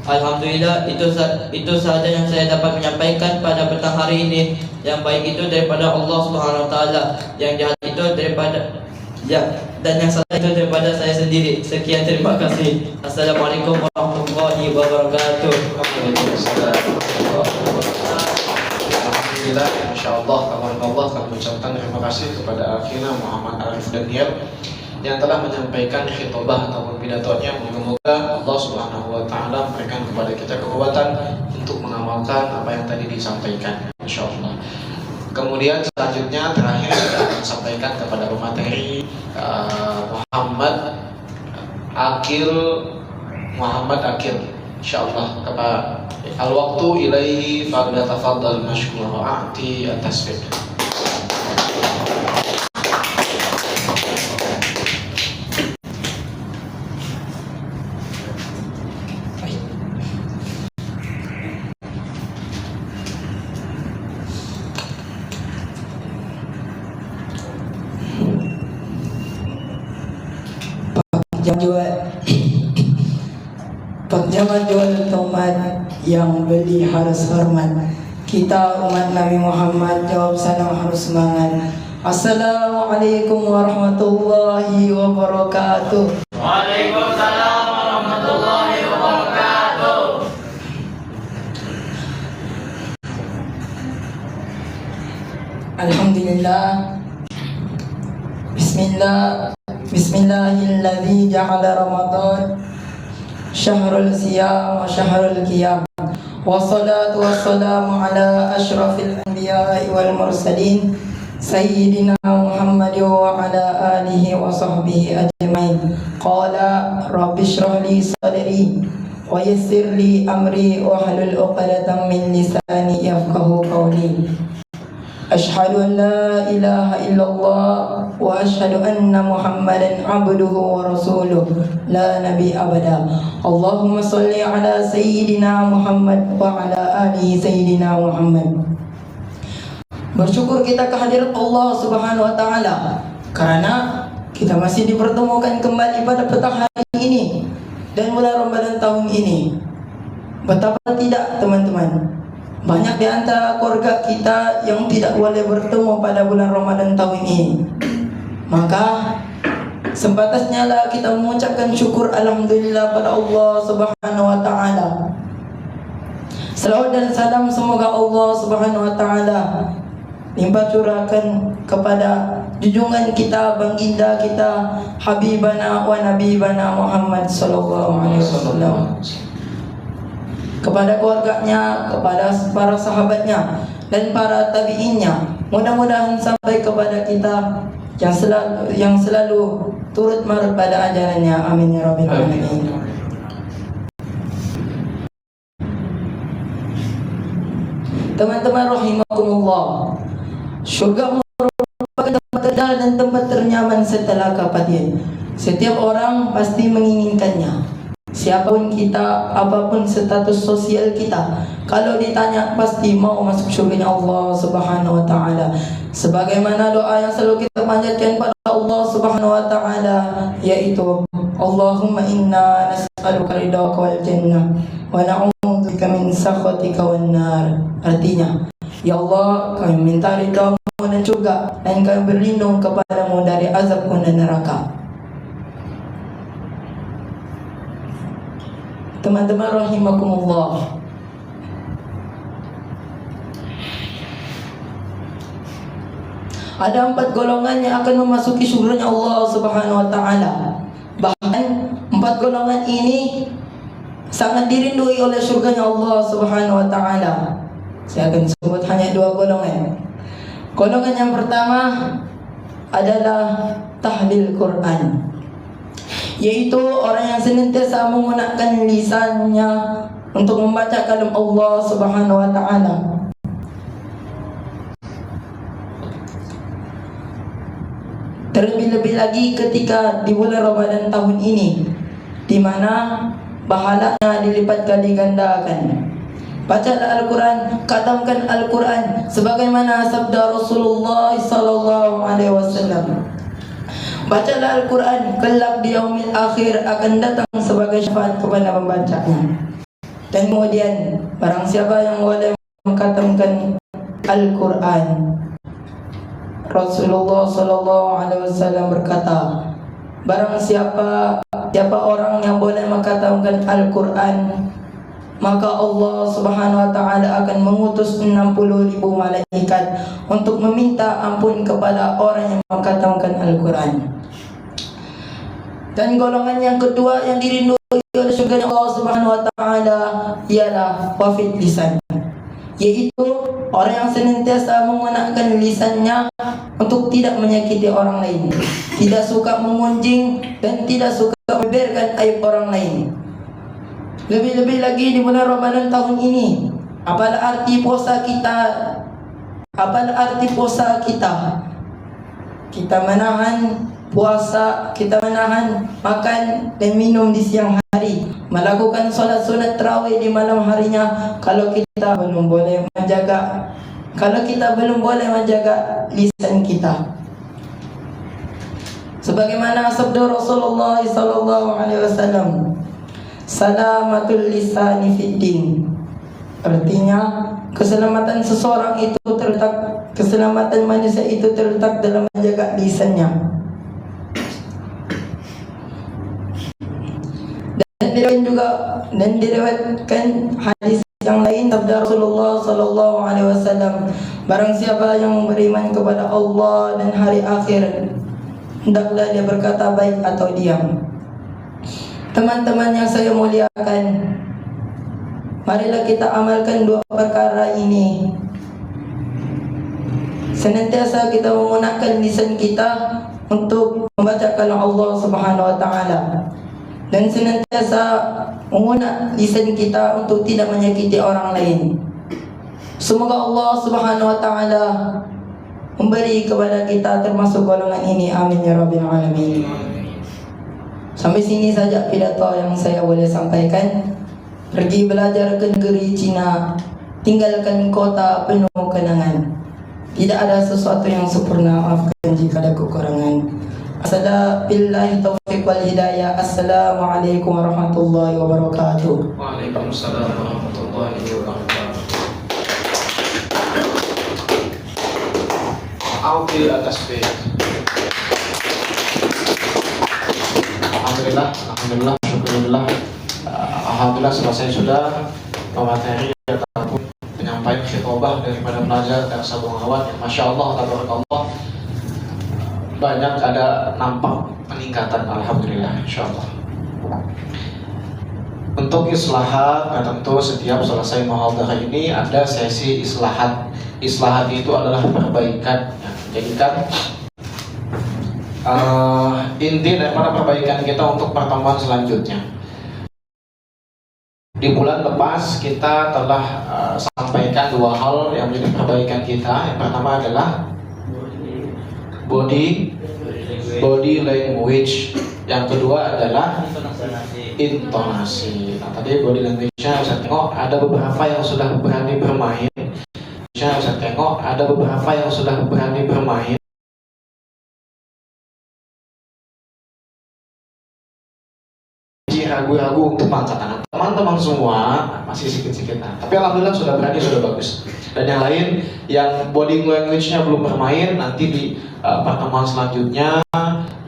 Alhamdulillah, itu sahaja yang saya dapat menyampaikan pada petang hari ini. Yang baik itu daripada Allah Subhanahu Wa Taala, yang jahat itu daripada dan yang salah itu daripada saya sendiri. Sekian, terima kasih. Assalamualaikum warahmatullahi wabarakatuh. Alhamdulillah, insyaallah, Allah kami ucapkan terima kasih kepada akhirnya Muhammad Arif Daniel yang telah menyampaikan khutbah ataupun pidatonya. Moga-moga Allah Subhanahu Wa Taala memberikan kepada kita kekuatan untuk mengamalkan apa yang tadi disampaikan, insyaallah. Kemudian selanjutnya terakhir kita akan sampaikan kepada pemateri Muhammad Akil, insyaallah. Al-waktu ilaihi falyatafaddal mashkur wa a'ti at-tasbih. Penjabat jual tomat yang beli harus hormat. Kita umat Nabi Muhammad jawab salam harus semangat. Assalamualaikum warahmatullahi wabarakatuh. Waalaikumsalam warahmatullahi wabarakatuh. Alhamdulillah. Bismillahilladzi ja'ala Ramadan syahrul siyam wa syahrul qiyam. Wassalatu wassalamu ala asyrafil anbiya'i wal mursalin Sayyidina Muhammad wa ala alihi wa sahbihi ajmain. Qala rabbi shrah li sadri wa yassir li amri wa hlul 'uqdatam min lisani yafqahu qawli. Ashhadu an la ilaha illallah wa ashhadu anna Muhammadan abduhu wa rasuluh la nabi abada. Allahumma salli ala sayyidina Muhammad wa ala alihi sayyidina Muhammad. Bersyukur kita kehadirat Allah Subhanahu Wa Taala karena kita masih dipertemukan kembali pada petang hari ini dan bulan Ramadan tahun ini. Betapa tidak, teman-teman, banyak di antara keluarga kita yang tidak boleh bertemu pada bulan Ramadan tahun ini. Maka sempatasnya lah kita mengucapkan syukur alhamdulillah pada Allah Subhanahu Wa Taala. Salawat dan salam semoga Allah Subhanahu Wa Taala limpah curahkan kepada junjungan kita, baginda kita, habibana wa nabibana Muhammad sallallahu alaihi wasallam, kepada keluarganya, kepada para sahabatnya dan para tabi'innya. Mudah-mudahan sampai kepada kita yang selalu turut marut pada ajarannya. Amin ya rabbal alamin. Teman-teman rahimakumullah, syurga merupakan tempat kekal dan tempat ternyaman setelah kematian. Setiap orang pasti menginginkannya. Siapapun kita, apapun status sosial kita, kalau ditanya pasti mau masuk syurga Allah Subhanahu Wa Taala. Sebagaimana doa yang selalu kita panjatkan pada Allah Subhanahu Wa Taala, yaitu Allahumma inna nas'aluka ridhaka wal jannah wa na'udzubika min sakhatika wan nar. Artinya, ya Allah, kami minta ridhamu dan surga, dan kami berlindung kepadamu dari azabmu dan neraka. Teman-teman rahimakumullah, ada 4 golongan yang akan memasuki syurga Allah Subhanahu Wa Taala. Bahkan 4 Empat golongan ini sangat dirindui oleh surganya Allah Subhanahu wa taala. Saya akan sebut hanya dua golongan. Golongan yang pertama adalah tahlil Quran, yaitu orang yang senantiasa menggunakan lisannya untuk membaca kalam Allah Subhanahu wa taala. Terlebih-lebih lagi ketika di bulan Ramadan tahun ini, di mana pahalanya dilipat kali gandakan. Bacalah Al-Quran, khatamkan Al-Quran sebagaimana sabda Rasulullah sallallahu alaihi wasallam. Bacalah Al-Quran, kelak di yaumil akhir akan datang sebagai syafaat kepada pembacanya. Dan kemudian barang siapa yang boleh mengkhatamkan Al-Quran, Rasulullah sallallahu alaihi wasallam berkata, barang siapa orang yang boleh mengkhatamkan Al-Quran, maka Allah Subhanahu wa taala akan mengutus 60.000 malaikat untuk meminta ampun kepada orang yang mengkhatamkan Al-Quran. Dan golongan yang kedua yang dirindui oleh surga Allah Subhanahu wa taala ialah wafid lisan, yaitu orang yang senantiasa menggunakan lisannya untuk tidak menyakiti orang lain, tidak suka mengunjing dan tidak suka membeberkan aib orang lain. Lebih-lebih lagi di bulan Ramadan tahun ini, apalah arti puasa kita? Apalah arti puasa kita? Kita menahan puasa, kita menahan makan dan minum di siang hari, melakukan solat-solat tarawih di malam harinya. Kalau kita belum boleh menjaga lisan kita, sebagaimana sabda Rasulullah sallallahu alaihi wasallam, salamatul lisani fid din, artinya keselamatan seseorang itu terletak, keselamatan manusia itu terletak dalam menjaga lisannya. Dan diriwayatkan hadis yang lain sabda Rasulullah sallallahu alaihi wasallam, barang siapa yang beriman kepada Allah dan hari akhir, hendaklah dia berkata baik atau diam. Teman-teman yang saya muliakan, marilah kita amalkan dua perkara ini. Senantiasa kita menggunakan lisan kita untuk membaca kalam Allah Subhanahu wa taala, dan senantiasa menggunakan lisan kita untuk tidak menyakiti orang lain. Semoga Allah Subhanahu wa taala memberi kepada kita termasuk golongan ini. Amin ya rabbil alamin. Sampai sini saja pidato yang saya boleh sampaikan. Pergi belajar ke negeri Cina, tinggalkan kota penuh kenangan. Tidak ada sesuatu yang sempurna, maafkan jika ada kekurangan. Assalamualaikum taufiq wal hidayah. Assalamualaikum warahmatullahi wabarakatuh. Waalaikumsalam warahmatullahi wabarakatuh. Audil atas B. Alhamdulillah, Alhamdulillah selesai sudah materi ataupun penyampaian khutbah daripada pelajar dan sabung awal. Masya Allah, tabarakallah, banyak ada nampak peningkatan. Alhamdulillah, insya Allah. Untuk islahat, tentu setiap selesai muhadharah ini ada sesi islahat. Islahat itu adalah perbaikan. Jadikan inti daripada perbaikan kita untuk pertemuan selanjutnya. Di bulan lepas kita telah sampaikan dua hal yang menjadi perbaikan kita. Yang pertama adalah body language. Yang kedua adalah intonasi. Nah, tadi body language-nya saya tengok ada beberapa yang sudah berani bermain. Saya tengok ada beberapa yang sudah berani bermain. Ragu-ragu untuk angkat tangan. Teman-teman semua masih sikit-sikit, tapi alhamdulillah sudah berani, sudah bagus. Dan yang lain yang body language-nya belum bermain, nanti di pertemuan selanjutnya,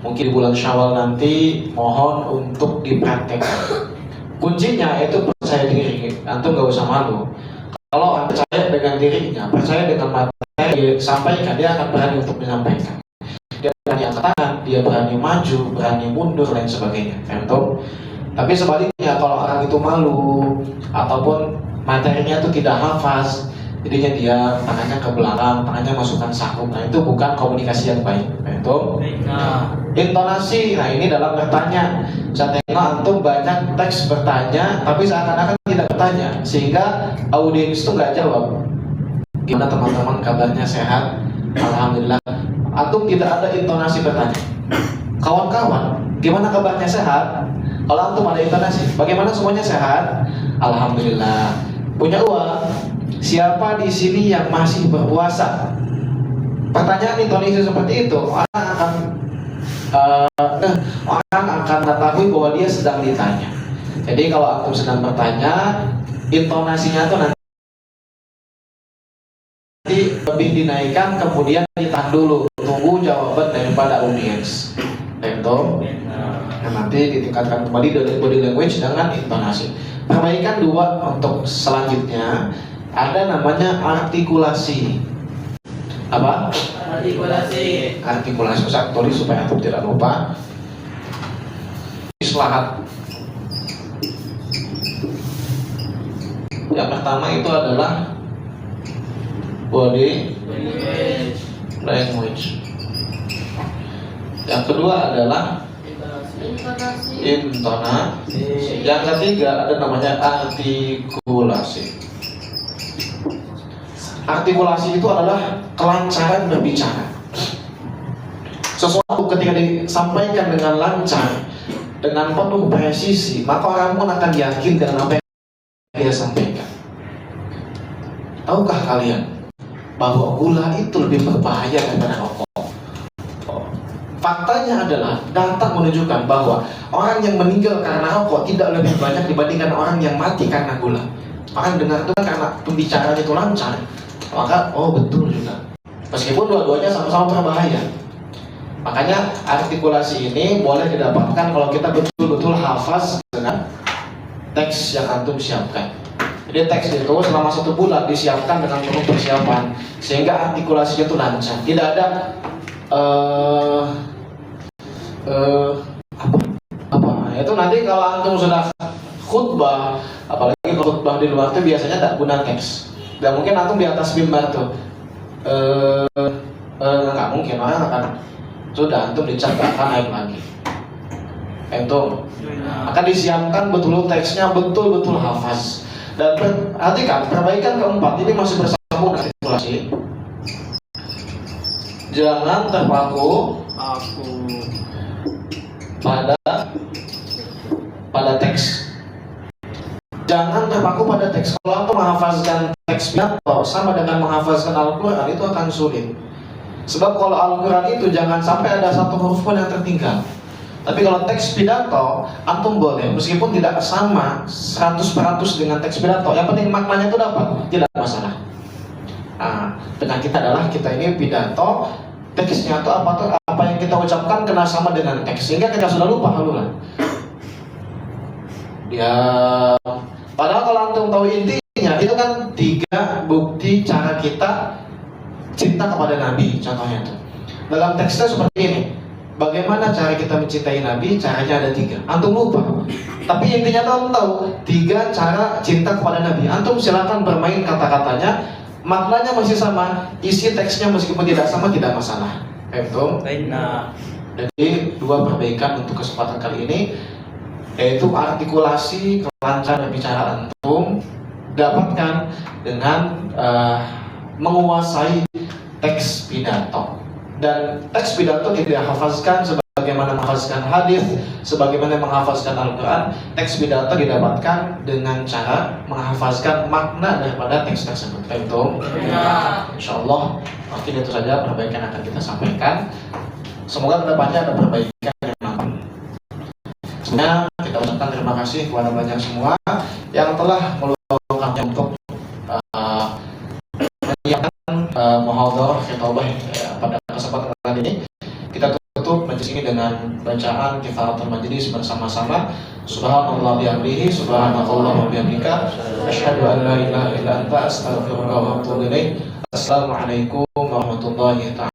mungkin di bulan Syawal nanti, mohon untuk dipraktekkan. Kuncinya itu percaya diri. Antum gak usah malu. Kalau percaya dengan dirinya, percaya dengan materi disampaikan, dia akan berani untuk menyampaikan. Dia berani angkat tangan, dia berani maju, berani mundur, dan sebagainya. Antum Tapi sebaliknya kalau orang itu malu ataupun materinya itu tidak hafaz, jadinya dia tangannya ke belakang, tangannya masukkan sarung, nah itu bukan komunikasi yang baik. Itu intonasi. Nah ini dalam bertanya, saya tengok antum banyak teks bertanya tapi seakan-akan tidak bertanya, sehingga audiens itu nggak jawab. Gimana teman-teman, kabarnya sehat? Alhamdulillah. Antum tidak ada intonasi bertanya. Kawan-kawan, gimana kabarnya sehat? Kalau antum ada intonasi, bagaimana semuanya sehat? Alhamdulillah. Punya uang? Siapa di sini yang masih berpuasa? Pertanyaan intonasi seperti itu, orang akan mengetahui bahwa dia sedang ditanya. Jadi kalau antum sedang bertanya, intonasinya itu nanti lebih dinaikkan, kemudian ditahan dulu, tunggu jawaban daripada audiens. Itu nanti ditingkatkan kembali dari body language dengan intonasi. Perbaikan dua untuk selanjutnya, ada namanya artikulasi. Apa? Artikulasi. Saya tulis supaya antum tidak lupa. Islahat. Yang pertama itu adalah body language. Yang kedua adalah intonasi. Yang ketiga ada namanya artikulasi. Artikulasi itu adalah kelancaran berbicara. Sesuatu ketika disampaikan dengan lancar, dengan penuh presisi, maka orang pun akan yakin dengan apa yang dia sampaikan. Tahukah kalian bahwa gula itu lebih berbahaya daripada rokok? Faktanya adalah data menunjukkan bahwa orang yang meninggal karena rokok tidak lebih banyak dibandingkan orang yang mati karena gula. Orang dengar itu karena pembicaraan itu lancar, maka betul juga. Meskipun dua-duanya sama-sama berbahaya. Makanya artikulasi ini boleh didapatkan kalau kita betul-betul hafaz dengan teks yang antum siapkan. Jadi teks itu selama 1 bulan disiapkan dengan penuh persiapan, sehingga artikulasinya itu lancar. Tidak ada itu nanti kalau antum sudah khutbah, apalagi kalau khutbah di luar itu biasanya tak guna teks. Gak mungkin antum di atas mimbar tuh nggak mungkin, orang akan sudah antum dicap akan aib lagi. Itu akan disiapkan betul teksnya, betul-betul hafaz. Dan perhatikan perbaikan keempat ini masih bersambung dengan artikulasi. Jangan terpaku pada teks. Jangan terpaku pada teks. Kalau antum menghafazkan teks pidato sama dengan menghafazkan Al-Quran, itu akan sulit. Sebab kalau Al-Quran itu jangan sampai ada satu huruf pun yang tertinggal. Tapi kalau teks pidato, antum boleh meskipun tidak sama 100% dengan teks pidato, yang penting maknanya itu dapat, tidak masalah. Dengan kita adalah kita ini pidato, teksnya itu apa yang kita ucapkan kena sama dengan teks, sehingga kita sudah lupa haluan. Ya, padahal kalau antum tahu intinya, itu kan 3 bukti cara kita cinta kepada Nabi, contohnya itu. Dalam teksnya seperti ini. Bagaimana cara kita mencintai Nabi? Caranya ada 3. Antum lupa. Tapi intinya antum tahu 3 cara cinta kepada Nabi. Antum silakan bermain kata-katanya, maknanya masih sama, isi teksnya meskipun tidak sama tidak masalah. Itu. Jadi 2 perbaikan untuk kesempatan kali ini, yaitu artikulasi, kelancaran berbicara antum dapatkan dengan menguasai teks pidato. Dan teks pidato tidak dihafazkan sebagaimana menghafazkan hadis, sebagaimana menghafazkan Al-Quran. Teks pidato didapatkan dengan cara menghafazkan makna daripada teks tersebut. Itu, insyaallah, mungkin itu saja perbaikan yang akan kita sampaikan. Semoga kedepannya ada perbaikan yang nampak. Sebenarnya kita ucapkan terima kasih kepada banyak semua yang telah meluangkan untuk menyiapkan muhadharah khutbah pada kesempatan kali ini. Kita tutup majelis ini dengan bacaan kifaratul majlis bersama-sama. Subhanallah bihamdihi, subhanallah wa bihamdika, asyhadu an la ilaha illa anta, astaghfiruka wa atubu ilaik. Assalamualaikum warahmatullahi taala